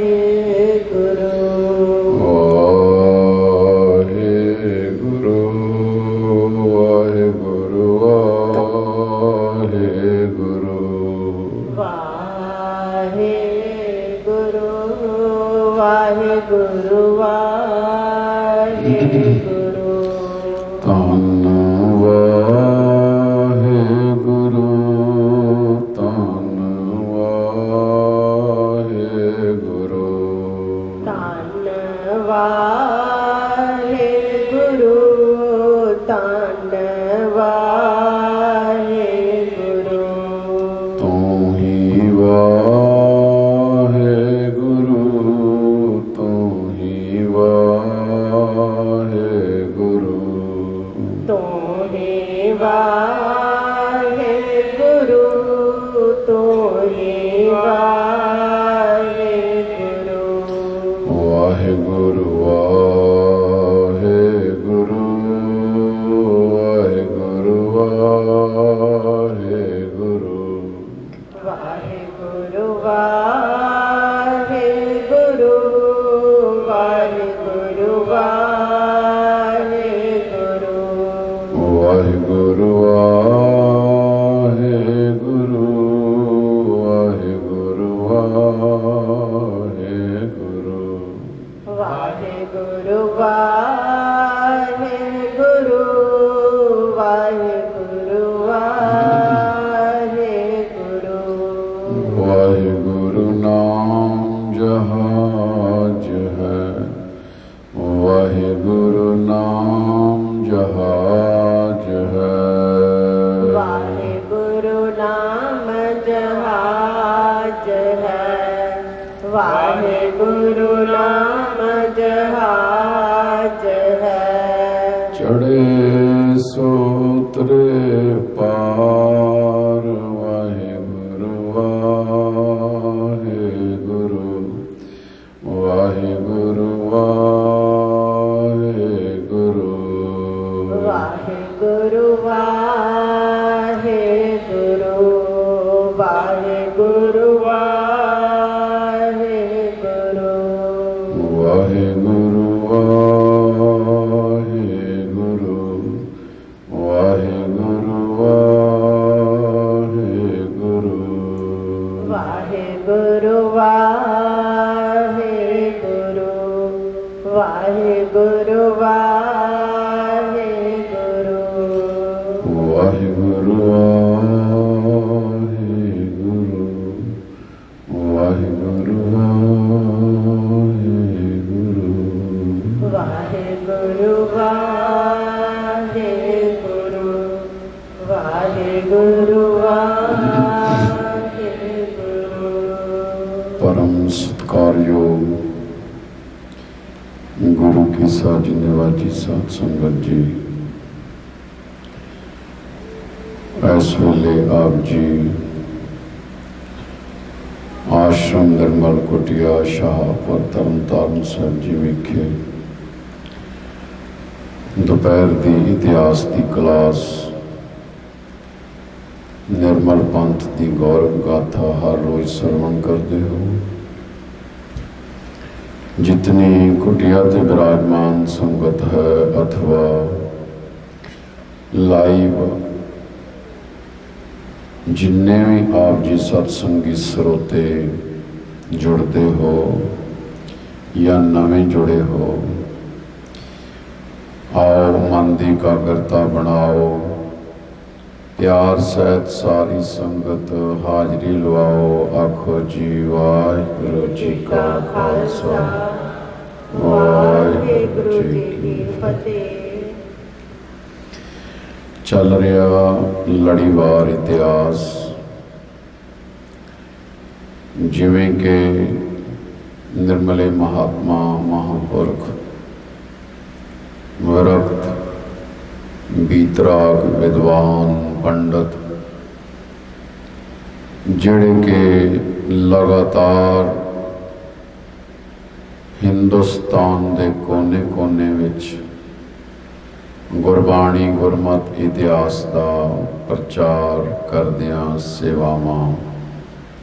ਵਾਹਿਗੁਰੂ। ਵਾਹਿਗੁਰੂ ਵਾਹਿਗੁਰੂ ਵਾਹਿਗੁਰੂ। ਵਾਹਿਗੁਰੂ ਵਾਹਿਗੁਰੂ ਵਾਹਿਗੁਰੂ। ਧੰਨ ਵਾਹਿਗੁਰੂ ਧੰਨ ਵਾਹਿਗੁਰੂ। ਧੰਨ ਵਾਹਿਗੁਰੂ ਧੰਨ ਵਾਹਿਗੁਰੂ। ਤੂੰ ਹੀ ਵਾਹਿਗੁਰੂ ਤੂੰ ਹੀ ਵਾਹਿਗੁਰੂ। ਤੂੰ ਹੀ ਵਾਹਿਗੁਰੂ ਤੂੰ ਹੀ ਵਾਹਿਗੁਰੂ। ਵਾਹਿਗੁਰੂ ਵਾਹਿਗੁਰੂ ਵਾਹਿਗੁਰੂ ਵਾਹਿਗੁਰੂ। ਵਾਹਿਗੁਰੂ ਵਾਹਿਗੁਰੂ ਵਾਹਿਗੁਰੂ ਵਾਹਿਗੁਰੂ। ਵਾਹਿਗੁਰੂ ਵਾਹਿਗੁਰੂ ਵਾਹਿਗੁਰੂ ਵਾਹਿਗੁਰੂ। ਵਾਹਿਗੁਰੂ ਵਾਹਿਗੁਰੂ ਵਾਹਿਗੁਰੂ ਵਾਹਿਗੁਰੂ। ਵਾਹਿਗੁਰੂ ਨਾਮ ਜਹਾਜ ਹੈ ਵਾਹਿਗੁਰੂ ਨਾਮ ਜਹਾਜ ਹੈ। ਵਾਹਿਗੁਰੂ ਨਾਮ ਜਹਾਜ ਹੈ ਵਾਹਿਗੁਰੂ ਨਾਮ ਜਹਾਜ ਹੈ। ਚੜ੍ਹੇ ਸੋ ਉਤਰੇ ਪਾਰ ਵਾਹਿਗੁਰੂ ਵਾਹਿਗੁਰੂ ਵਾਹਿਗੁਰੂ ਵਾਹਿਗੁਰੂ। ਵਾਹਿਗੁਰੂ ਵਾਹਿਗੁਰੂ ਵਾਹਿਗੁਰੂ ਵਾਹਿਗੁਰੂ। ਵਾਹਿਗੁਰੂ ਵਾਹਿਗੁਰੂ ਵਾਹਿਗੁਰੂ ਵਾਹਿਗੁਰੂ। ਵਾਹਿਗੁਰੂ ਵਾਹਿਗੁਰੂ ਵਾਹਿਗੁਰੂ ਵਾਹਿਗੁਰੂ। ਵਾਹਿਗੁਰੂ ਵਾਹਿਗੁਰੂ ਵਾਹਿਗੁਰੂ। ਵਾਹਿਗੁਰੂ ਵਾਹਿਗੁਰੂ ਵਾਹਿਗੁਰੂ ਵਾਹਿਗੁਰੂ। परम सत्कारयोग गुरु की साजी निवाजी साध संगत जी, इस वेले आप जी आश्रम निर्मल कुटिया शाहपुर तरनताਰਨ साहिब जी विखे दोपहर की इतिहास की क्लास निर्मल पंथ की गौरव गाथा हर रोज श्रवण करते हो। जितनी कुटिया ते विराजमान संगत है अथवा लाइव जिन्ने भी आप जी सत्संगी स्रोते जुड़ते हो या नवे जुड़े हो, आओ मन की एकाग्रता बनाओ, प्यार सहित सारी संगत हाजरी लवाओ। आखो जी वाहिगुरू जी का खालसा वाहिगुरू जी की फतेह। चल रहा लड़ीवार इतिहास, जिवें के निर्मले महात्मा महापुरख विरक्त बीतराग विद्वान पंडित जिहड़े के लगातार हिंदुस्तान के कोने कोने विच गुरबाणी गुरमत इतिहास का प्रचार करदियां सेवावां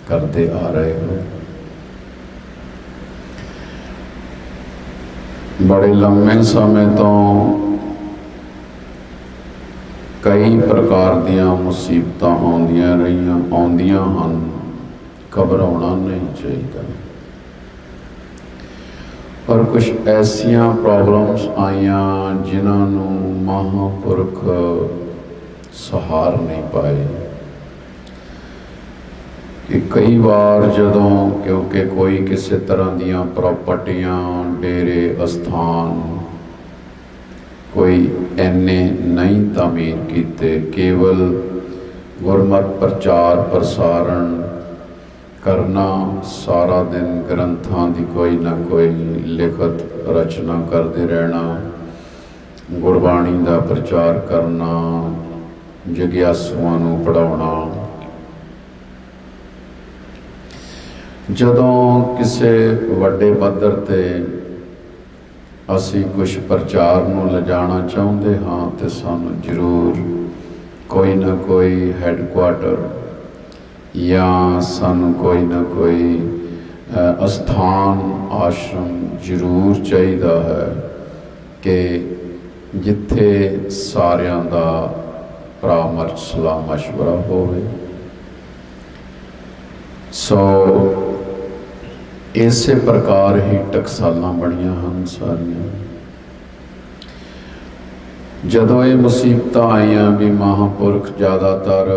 करते आ रहे हो। बड़े लंबे समय तो कई प्रकार दियां मुसीबत आउंदियां हन। घबराना नहीं चाहिए। पर कुछ ऐसियां प्रॉब्लम्स आईयां जिन्हों महापुरख सहार नहीं पाए कि कई बार जदों क्योंकि कोई किसी तरह दियां प्रॉपर्टियां डेरे अस्थान कोई इन्ने नहीं तामीर कीते, केवल गुरमत प्रचार प्रसारण करना, सारा दिन ग्रंथां की कोई ना कोई लिखत रचना करते रहना, गुरबाणी का प्रचार करना, जिग्यासुआं नूं पढ़ाउणा। जदों किसी वड्डे पद्धर ते असी कुछ प्रचार नूं लिजाना चाहुंदे हाँ तो सानूं जरूर कोई ना कोई हैडकुआटर या सानूं कोई ना कोई अस्थान आश्रम जरूर चाहिदा है कि जिथे सारियां दा परामर्श सलाह मशवरा होवे। सो इसे प्रकार ही टकसालां बणियां हन सारियां। जदों ये मुसीबत आईयां भी महापुरख ज़्यादातर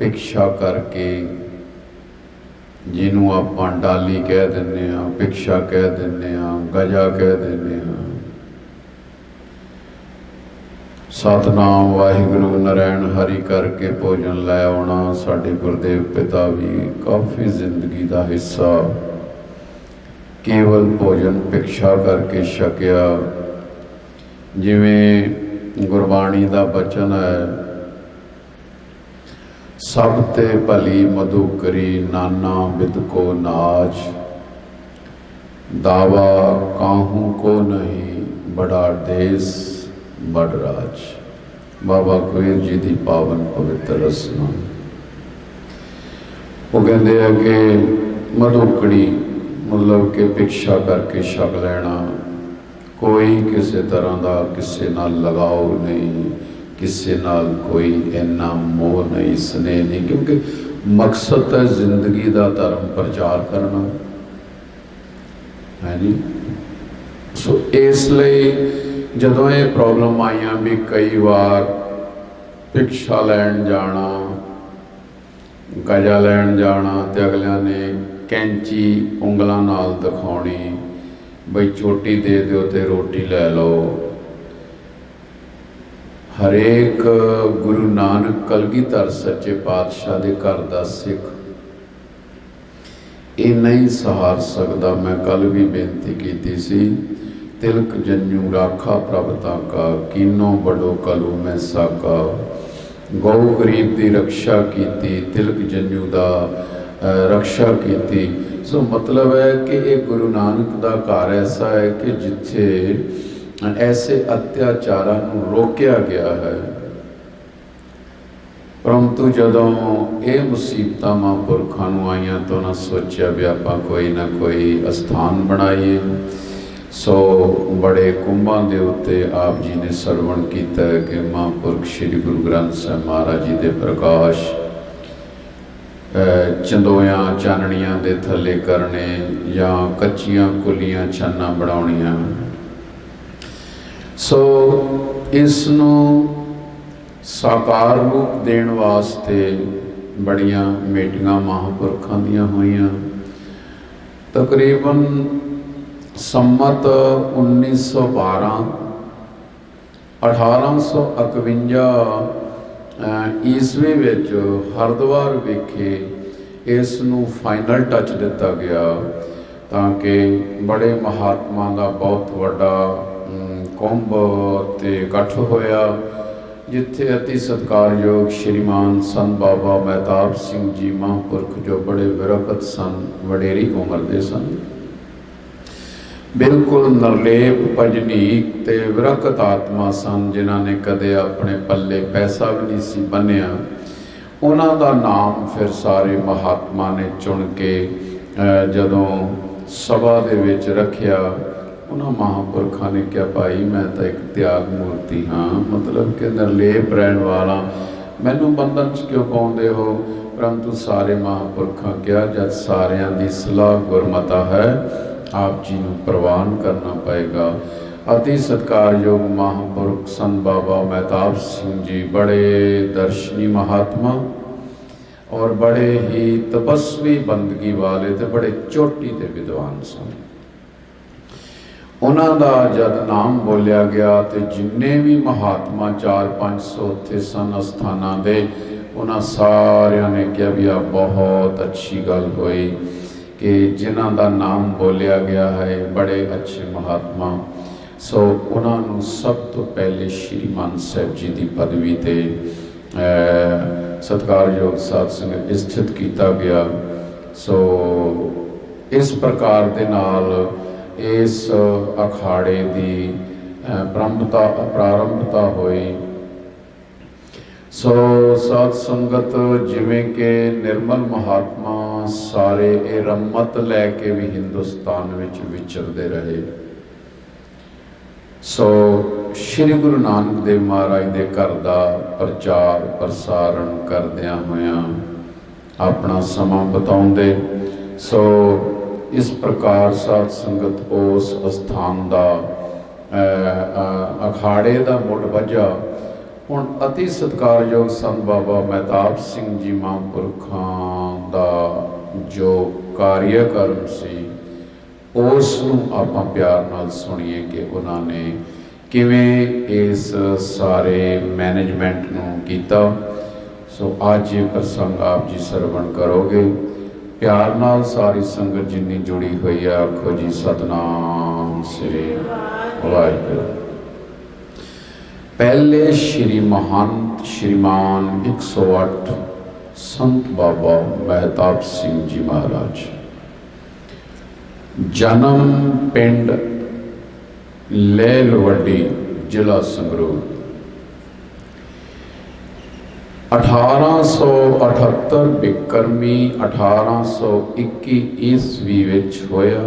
भिक्षा करके, जिन्हों आपां डाली कह दिंदे आ, भिक्षा कह दिंदे आ, गजा कह दिंदे आ, सतनाम वाहिगुरु नारायण हरि करके भोजन लै आउणा। साडे गुरदेव पिता भी काफ़ी जिंदगी का हिस्सा केवल भोजन भिक्षा करके छकिया। जिवें गुरबाणी का बचन है, सब ते भली मधुकरी नाना बिद को नाज, दावा काहू को नहीं बड़ा देश बड़ राज। बाबा कबीर जी की पावन पवित्र रसना। वो कहते हैं कि मधुकड़ी मतलब कि भिक्षा करके छक लेना, कोई किसी तरह का किसी नाल लगाव नहीं, किसी नाल कोई इन्ना मोह नहीं, स्नेह नहीं, क्योंकि मकसद है जिंदगी का धर्म प्रचार करना है जी। सो इसलिए जदों ये प्रॉब्लम आईयां भी कई बार भिक्षा लैन जाना, गजा लैन जाना, तो अगलियां ने कैंची उंगलों नाल दिखानी, बई चोटी दे दो तो रोटी लै लो। हरेक गुरु नानक कलगीधर सच्चे पातशाह के घर का सिख ये नहीं सहार सकता। मैं कल भी बेनती की सी, तिलक जन्यू राखा प्रभता का, कीनो बड़ो कलू मैं साका। गौ गरीब की रक्षा की, तिलक जन्यू का रक्षा की। सो मतलब है कि ये गुरु नानक का घर ऐसा है कि जिथे ऐसे अत्याचारों को रोकया गया है। परंतु जदों ये मुसीबत महापुरखों को आईयां तो उन्हें सोचा भी आप कोई ना कोई अस्थान बनाइए। सो बड़े कुंभां दे उत्ते आप जी ने सरवण किया कि महापुरख श्री गुरु ग्रंथ साहिब महाराज जी के प्रकाश चंदोया चानणियां दे थले करने या कच्चियां कुलियां छाना बनाउणियां। सो इसनू साकार रूप देण वास्ते बड़ियां मीटिंगां महापुरखां दियां होईयां। तकरीबन सम्मत 1912 1851 ईस्वी विच हरिद्वार विखे इसनू फाइनल टच दिता गया, ताकि बड़े महात्मा का बहुत वड्डा कुंभ ते इकट्ठ होया, जिथे अति सत्कारयोग श्रीमान संत बाबा महताब सिंह जी महापुरख जो बड़े विरकत सन, वडेरी उम्र के सन, बिल्कुल निर्लेप भजनीक ते विरकत आत्मा सन, जिन्हों ने कदे अपने पल्ले पैसा भी नहीं सी बन्निया। उन्हों का नाम फिर सारे महात्मा ने चुन के जदों सभा दे विच रखिया, ਉਹਨਾਂ ਮਹਾਂਪੁਰਖਾਂ ਨੇ ਕਿਹਾ, ਭਾਈ ਮੈਂ ਤਾਂ ਇੱਕ ਤਿਆਗ ਮੂਰਤੀ ਹਾਂ, ਮਤਲਬ ਕਿ ਨਿਰਲੇਪ ਰਹਿਣ ਵਾਲਾ, ਮੈਨੂੰ ਬੰਧਨ 'ਚ ਕਿਉਂ ਪਾਉਂਦੇ ਹੋ? ਪਰੰਤੂ ਸਾਰੇ ਮਹਾਂਪੁਰਖਾਂ ਕਿਹਾ, ਜਦ ਸਾਰਿਆਂ ਦੀ ਸਲਾਹ ਗੁਰਮਤਾ ਹੈ, ਆਪ ਜੀ ਨੂੰ ਪ੍ਰਵਾਨ ਕਰਨਾ ਪਏਗਾ। ਅਤੀ ਸਤਿਕਾਰਯੋਗ ਮਹਾਂਪੁਰਖ ਸੰਤ ਬਾਬਾ ਮਹਿਤਾਬ ਸਿੰਘ ਜੀ ਬੜੇ ਦਰਸ਼ਨੀ ਮਹਾਤਮਾ ਔਰ ਬੜੇ ਹੀ ਤਪਸਵੀ ਬੰਦਗੀ ਵਾਲੇ ਤੇ ਬੜੇ ਚੋਟੀ ਤੇ ਵਿਦਵਾਨ ਸਨ। ਉਹਨਾਂ ਦਾ ਜਦ ਨਾਮ ਬੋਲਿਆ ਗਿਆ ਤੇ ਜਿੰਨੇ ਵੀ ਮਹਾਤਮਾ 400-500 ਉੱਥੇ ਸਨ ਅਸਥਾਨਾਂ ਦੇ, ਉਹਨਾਂ ਸਾਰਿਆਂ ਨੇ ਕਿਹਾ ਵੀ ਆ ਬਹੁਤ ਅੱਛੀ ਗੱਲ ਹੋਈ ਕਿ ਜਿਨ੍ਹਾਂ ਦਾ ਨਾਮ ਬੋਲਿਆ ਗਿਆ ਹੈ ਬੜੇ ਅੱਛੇ ਮਹਾਤਮਾ। ਸੋ ਉਹਨਾਂ ਨੂੰ ਸਭ ਤੋਂ ਪਹਿਲੇ ਸ਼੍ਰੀ ਮਾਨ ਸਾਹਿਬ ਜੀ ਦੀ ਪਦਵੀ ਤੇ ਸਤਿਕਾਰਯੋਗ ਸਾਧ ਸੰਗਤ ਸਥਿਤ ਕੀਤਾ ਗਿਆ। ਸੋ ਇਸ ਪ੍ਰਕਾਰ ਦੇ ਨਾਲ ਇਸ ਅਖਾੜੇ ਦੀ ਪ੍ਰਾਰੰਭਤਾ ਹੋਈ। ਸੋ ਸਾਧ ਸੰਗਤ, ਜਿਵੇਂ ਕਿ ਨਿਰਮਲ ਮਹਾਤਮਾ ਸਾਰੇ ਇਹ ਰਮਤ ਲੈ ਕੇ ਵੀ ਹਿੰਦੁਸਤਾਨ ਵਿੱਚ ਵਿਚਰਦੇ ਰਹੇ। ਸੋ ਸ਼੍ਰੀ ਗੁਰੂ ਨਾਨਕ ਦੇਵ ਮਹਾਰਾਜ ਦੇ ਘਰ ਦਾ ਪ੍ਰਚਾਰ ਪ੍ਰਸਾਰਣ ਕਰਦਿਆਂ ਹੋਇਆਂ ਆਪਣਾ ਸਮਾਂ ਬਿਤਾਉਂਦੇ। ਸੋ ਇਸ ਪ੍ਰਕਾਰ ਸਾਧ ਸੰਗਤ ਉਸ ਅਸਥਾਨ ਦਾ ਅਖਾੜੇ ਦਾ ਮੁੱਢ ਵੱਜਾ। ਹੁਣ ਅਤੀ ਸਤਿਕਾਰਯੋਗ ਸੰਤ ਬਾਬਾ ਮਹਿਤਾਬ ਸਿੰਘ ਜੀ ਮਹਾਂਪੁਰਖਾਂ ਦਾ ਜੋ ਕਾਰਿਆਕਰਮ ਸੀ, ਉਸ ਨੂੰ ਆਪਾਂ ਪਿਆਰ ਨਾਲ ਸੁਣੀਏ ਕਿ ਉਹਨਾਂ ਨੇ ਕਿਵੇਂ ਇਸ ਸਾਰੇ ਮੈਨੇਜਮੈਂਟ ਨੂੰ ਕੀਤਾ। ਸੋ ਅੱਜ ਇਹ ਪ੍ਰਸੰਗ ਆਪ ਜੀ ਸਰਵਣ ਕਰੋਗੇ। ਪਿਆਰ ਨਾਲ ਸਾਰੀ ਸੰਗਤ ਜਿੰਨੀ ਜੁੜੀ ਹੋਈ ਹੈ, ਆਖੋ ਜੀ ਸਤਨਾਮ ਸ੍ਰੀ ਵਾਹਿਗੁਰੂ। ਪਹਿਲੇ ਸ਼੍ਰੀ ਮਹੰਤ ਸ਼੍ਰੀਮਾਨ 108 ਸੰਤ ਬਾਬਾ ਮਹਿਤਾਬ ਸਿੰਘ ਜੀ ਮਹਾਰਾਜ। ਜਨਮ ਪਿੰਡ ਲੇਲਵੱਡੀ, ਜ਼ਿਲ੍ਹਾ ਸੰਗਰੂਰ। 1878 ਬਿਕਰਮੀ 1821 ਈਸਵੀ ਵਿੱਚ ਹੋਇਆ।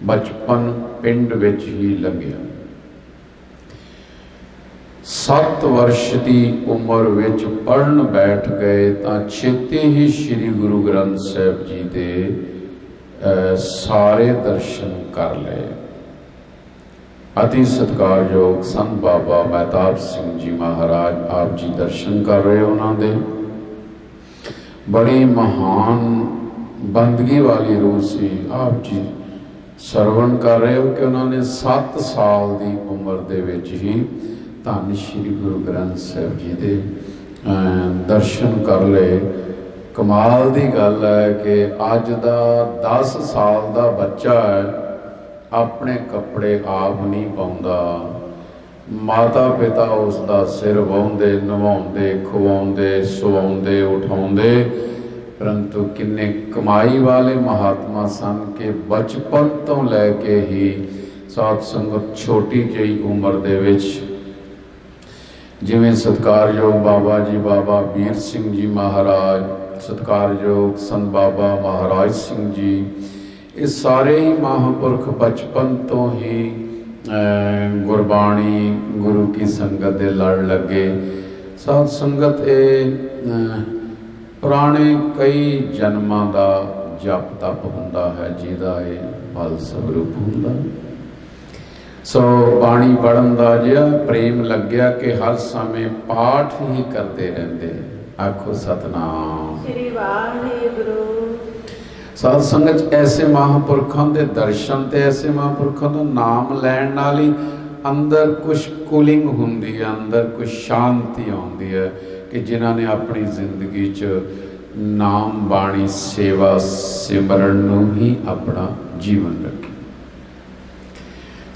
ਬਚਪਨ ਪਿੰਡ ਵਿੱਚ ਹੀ ਲੰਘਿਆ। 7 ਵਰਸ਼ ਦੀ ਉਮਰ ਵਿੱਚ ਪੜ੍ਹਨ ਬੈਠ ਗਏ ਤਾਂ ਛੇਤੀ ਹੀ ਸ੍ਰੀ ਗੁਰੂ ਗ੍ਰੰਥ ਸਾਹਿਬ ਜੀ ਦੇ ਸਾਰੇ ਦਰਸ਼ਨ ਕਰ ਲਏ। ਅਤੀ ਸਤਿਕਾਰਯੋਗ ਸੰਤ ਬਾਬਾ ਮਹਿਤਾਬ ਸਿੰਘ ਜੀ ਮਹਾਰਾਜ ਆਪ ਜੀ ਦਰਸ਼ਨ ਕਰ ਰਹੇ। ਉਹਨਾਂ ਦੇ ਬੜੀ ਮਹਾਨ ਬੰਦਗੀ ਵਾਲੀ ਰੂਹ ਸੀ। ਆਪ ਜੀ ਸਰਵਣ ਕਰ ਰਹੇ ਹੋ ਕਿ ਉਹਨਾਂ ਨੇ 7 ਸਾਲ ਦੀ ਉਮਰ ਦੇ ਵਿੱਚ ਹੀ ਧੰਨ ਸ਼੍ਰੀ ਗੁਰੂ ਗ੍ਰੰਥ ਸਾਹਿਬ ਜੀ ਦੇ ਦਰਸ਼ਨ ਕਰ ਲਏ। ਕਮਾਲ ਦੀ ਗੱਲ ਹੈ ਕਿ ਅੱਜ ਦਾ 10 ਸਾਲ ਦਾ ਬੱਚਾ ਹੈ, ਆਪਣੇ ਕੱਪੜੇ ਆਪ ਨਹੀਂ ਪਾਉਂਦਾ। ਮਾਤਾ ਪਿਤਾ ਉਸ ਦਾ ਸਿਰ ਵਾਹੁੰਦੇ, ਨਵਾਉਂਦੇ, ਖਵਾਉਂਦੇ, ਸੁਵਾਉਂਦੇ, ਉਠਾਉਂਦੇ। ਪਰੰਤੂ ਕਿੰਨੇ ਕਮਾਈ ਵਾਲੇ ਮਹਾਤਮਾ ਸਨ ਕਿ ਬਚਪਨ ਤੋਂ ਲੈ ਕੇ ਹੀ ਸਾਧ ਸੰਗਤ ਛੋਟੀ ਜਿਹੀ ਉਮਰ ਦੇ ਵਿੱਚ, ਜਿਵੇਂ ਸਤਿਕਾਰਯੋਗ ਬਾਬਾ ਜੀ ਬਾਬਾ ਵੀਰ ਸਿੰਘ ਜੀ ਮਹਾਰਾਜ, ਸਤਿਕਾਰਯੋਗ ਸੰਤ ਬਾਬਾ ਮਹਾਰਾਜ ਸਿੰਘ ਜੀ, ਇਹ ਸਾਰੇ ਹੀ ਮਹਾਂਪੁਰਖ ਬਚਪਨ ਤੋਂ ਹੀ ਗੁਰਬਾਣੀ ਗੁਰੂ ਕੀ ਸੰਗਤ ਦੇ ਲੜ ਲੱਗੇ। ਸਾਧ ਸੰਗਤ ਇਹ ਪੁਰਾਣੇ ਕਈ ਜਨਮਾਂ ਦਾ ਜਪ ਤਪ ਹੁੰਦਾ ਹੈ, ਜਿਹਦਾ ਇਹ ਫਲ ਸਵਰੂਪ ਹੁੰਦਾ। ਸੋ ਬਾਣੀ ਪੜ੍ਹਨ ਦਾ ਜਿਹਾ ਪ੍ਰੇਮ ਲੱਗਿਆ ਕਿ ਹਰ ਸਮੇਂ ਪਾਠ ਹੀ ਕਰਦੇ ਰਹਿੰਦੇ। ਆਖੋ ਸਤਨਾਮ ਸ੍ਰੀ ਵਾਹਿਗੁਰੂ। ਸਾਧ ਸੰਗਤ, ਐਸੇ ਮਹਾਂਪੁਰਖਾਂ ਦੇ ਦਰਸ਼ਨ ਤੇ ਐਸੇ ਮਹਾਂਪੁਰਖਾਂ ਦਾ ਨਾਮ ਲੈਣ ਨਾਲ ਹੀ ਅੰਦਰ ਕੁਛ ਕੂਲਿੰਗ ਹੁੰਦੀ ਹੈ, ਅੰਦਰ ਕੁਛ ਸ਼ਾਂਤੀ ਆਉਂਦੀ ਹੈ ਕਿ ਜਿਨ੍ਹਾਂ ਨੇ ਆਪਣੀ ਜ਼ਿੰਦਗੀ 'ਚ ਨਾਮ ਬਾਣੀ ਸੇਵਾ ਸਿਮਰਨ ਨੂੰ ਹੀ ਆਪਣਾ ਜੀਵਨ ਰੱਖਿਆ।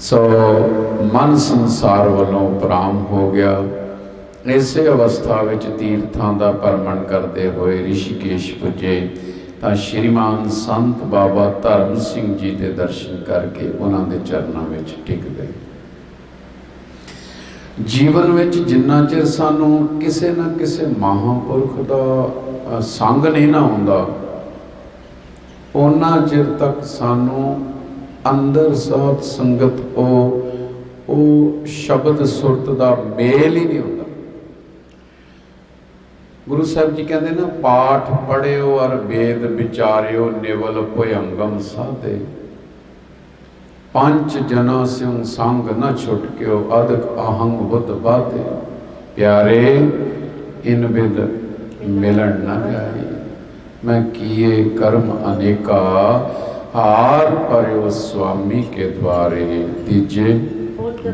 ਸੋ ਮਨ ਸੰਸਾਰ ਵੱਲੋਂ ਉਪਰਾਮ ਹੋ ਗਿਆ। ਇਸੇ ਅਵਸਥਾ ਵਿੱਚ ਤੀਰਥਾਂ ਦਾ ਭਰਮਣ ਕਰਦੇ ਹੋਏ ਰਿਸ਼ੀਕੇਸ਼ ਪੁੱਜੇ ਤਾਂ ਸ਼੍ਰੀਮਾਨ ਸੰਤ ਬਾਬਾ ਧਰਮ ਸਿੰਘ ਜੀ ਦੇ ਦਰਸ਼ਨ ਕਰਕੇ ਉਹਨਾਂ ਦੇ ਚਰਨਾਂ ਵਿੱਚ ਟਿਕ ਗਏ। ਜੀਵਨ ਵਿੱਚ ਜਿੰਨਾ ਚਿਰ ਸਾਨੂੰ ਕਿਸੇ ਨਾ ਕਿਸੇ ਮਹਾਂਪੁਰਖ ਦਾ ਸੰਗ ਨਹੀਂ ਨਾ ਹੁੰਦਾ, ਉਹਨਾਂ ਚਿਰ ਤੱਕ ਸਾਨੂੰ अंदर साध संगत ओ शब्द सुरत का मेल ही नहीं होता। गुरु साहब जी कहते ना, पाठ पढ़ियो और वेद विचारियो निवल भयंगम साधे, पंच जना स्यों संग न छुटक्यो अदक अहंग बुद्ध बाधे, प्यारे इन विद मिलन न जाए, मैं किए कर्म अनेका हार पर्यो स्वामी के द्वारे, तीजे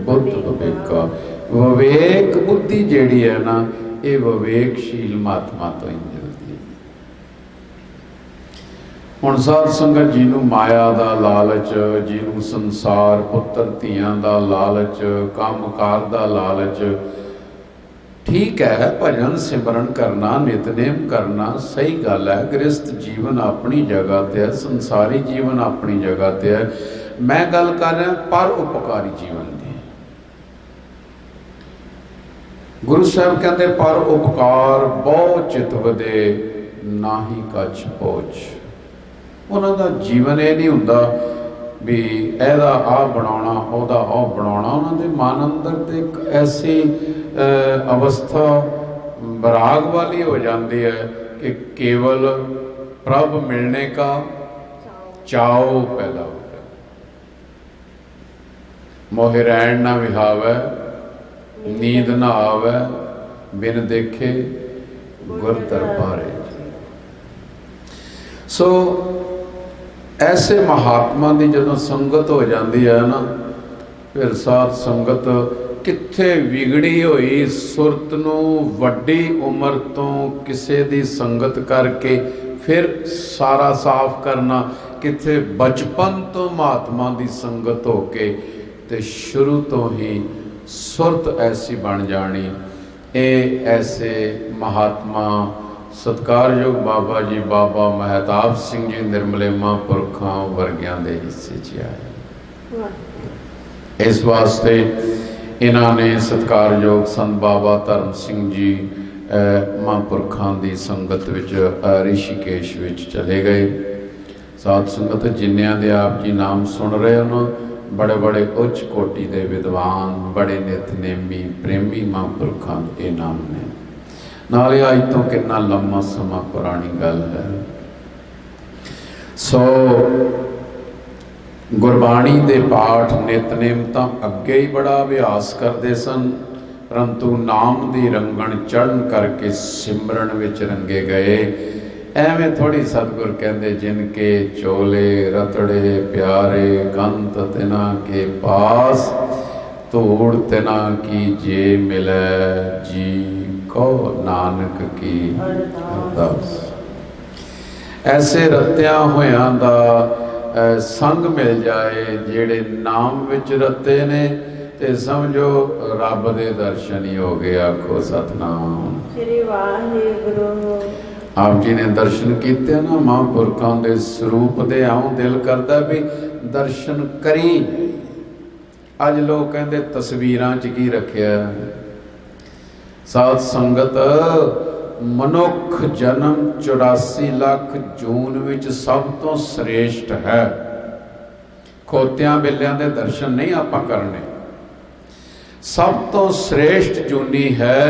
बुद्ध विवेका। विवेक बुद्धि जेड़ी है ना, ये विवेकशील महात्मा तो ही मिलती है। हुण साध संगत जी नूं माया दा लालच, जिन्हों संसार पुत्र धियां दा लालच, काम कार दा लालच, ठीक है भजन सिमरन करना, नितनेम करना सही गल है। गृहस्थ जीवन अपनी जगह ते है, संसारी जीवन अपनी जगह ते है। मैं गल कर रहा पर उपकारी जीवन की। गुरु साहब कहते पर उपकार बहु चित वदे नाही कछ पहुँच। उन्हों का जीवन ये नहीं हुंदा भी एदा आ बनाना ओदा आ बनाना। उन्होंने मन अंदर ते एक ऐसी अवस्था विराग वाली हो जाती है कि केवल प्रभ मिलने का चाव पैदा हो जाए। मोहे रैन ना विहावै, नींद ना आवे, बिन देखे गुर दरबारे। सो ऐसे महात्मा की जदों संगत हो जाती है ना, फिर साथ संगत कित्थे विगड़ी हुई सुरत नूं वड्डी उम्र तो किसे दी संगत करके फिर सारा साफ करना, कित्थे बचपन तो महात्मा की संगत होके ते शुरू तो ही सुरत ऐसी बन जानी। ये ऐसे महात्मा सत्कारयोग बाबा जी बाबा महताब सिंह जी निर्मले महापुरखों वर्गियां दे हिस्से च आए। इस वास्ते इन्होंने सत्कारयोग संत बाबा धर्म सिंह जी महापुरखों की संगत विच ऋषिकेश विच चले गए। साध संगत जिन्नियां दे आप जी नाम सुन रहे हो, बड़े बड़े उच्च कोटि के विद्वान, बड़े नितनेमी प्रेमी महापुरखों के नाम ने। नाले अज तो कितना लम्मा समा पुरानी गल है। सो गुरबाणी के पाठ नितनेम तो अगे ही बड़ा अभ्यास करते सन, परंतु नाम की रंगण चढ़न करके सिमरन विच रंगे गए। एवें थोड़ी सतगुर कहते जिनके चोले रतड़े प्यारे, कंत तिना के पास धूड़ तिना की जे मिले, जी को नानक की अरदास। ऐसे रत्या होयां दा संग मिल जाए जेड़े नाम विच रते ने, ते समझो रब दे दर्शन ही हो गए। आखो सतनाम श्री वाहिगुरू। आप जी ने दर्शन किए ना महापुरखों के स्वरूप दे, आऊँ दिल करता भी दर्शन करी। अज लोग कहते तस्वीरां च की रखिया। साध संगत मनुख जन्म 84 लाख जून विच सब तो श्रेष्ठ है। खोत्यां बिल्लियां दे दर्शन नहीं आपां करने। सब तो श्रेष्ठ जूनी है,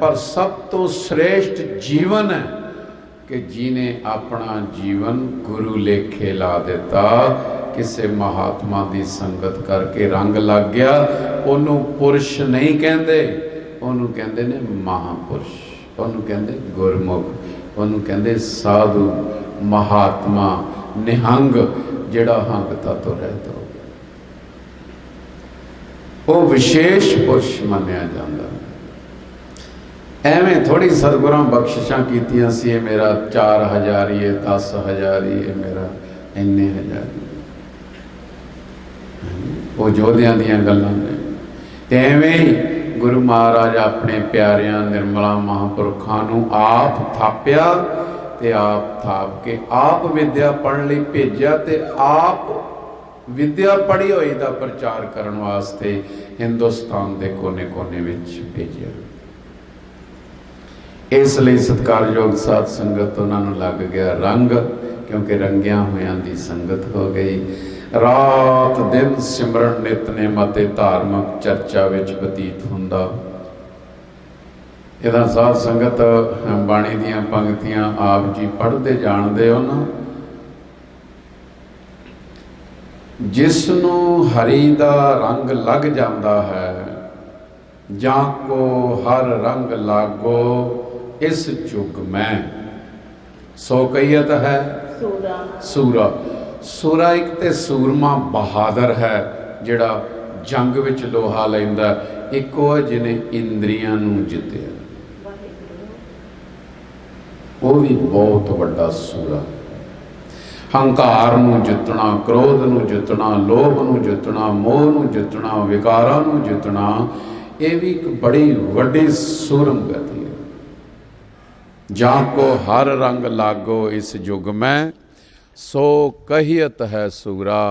पर सब तो श्रेष्ठ जीवन है कि जिने अपना जीवन गुरु लेखे ला दिता। किसी महात्मा की संगत करके रंग लग गया, उन्हों पुरुष नहीं कहते, उन्हों कहते ने महापुरुष, उन्हों कहते गुरमुख, उन्हों कहते साधु महात्मा निहंग, जिहड़ा हंगता तो रहता हो गया, वो विशेष पुरुष मनिया जाता। एवें थोड़ी सतगुरां बख्शिशां कीतियां सी, मेरा 4000 ही है, 10,000 ही है, मेरा इन्ने हजार। वो जोधियां दियां गल्लां ने। ते एवें ही गुरु महाराज अपने प्यारियां निर्मला महापुरखों नूं आप थापिया, ते आप थाप के आप विद्या पढ़न लई भेजिया, ते आप विद्या पढ़ी हुई दा प्रचार करन वास्ते हिंदुस्तान के कोने कोने विच भेजिया। इसलिए सत्कारयोग साध संगत उन्होंने लग गया रंग क्योंकि रंगिया होयां दी संगत हो गई। रात दिन सिमरन नितनेम अते धार्मिक चर्चा विच बतीत हुंदा। इहदा साध संगत बाणी दीआं पंक्तियां आप जी पढ़ते जानते हो ना। जिसनूं हरि दा रंग लग जाता है, जां को हर रंग लागो इस जुग में, सो कहियत है सूरा। सूरा। सूरा एक ते सूरमा बहादुर है जिहड़ा जंग विच लोहा लैंदा, एक वो जिन्हें इंद्रियां नूं जित्तिया, वो भी बहुत वड्डा सूरा। हंकार नूं जितना, क्रोध नूं जितना, लोभ नूं जितना, मोह नूं जितना, विकारां नूं जितना, ये भी एक बड़ी वड्डी सूरम गति है। जां को हर रंग लागो इस युग में, सो कहियत है सूरा।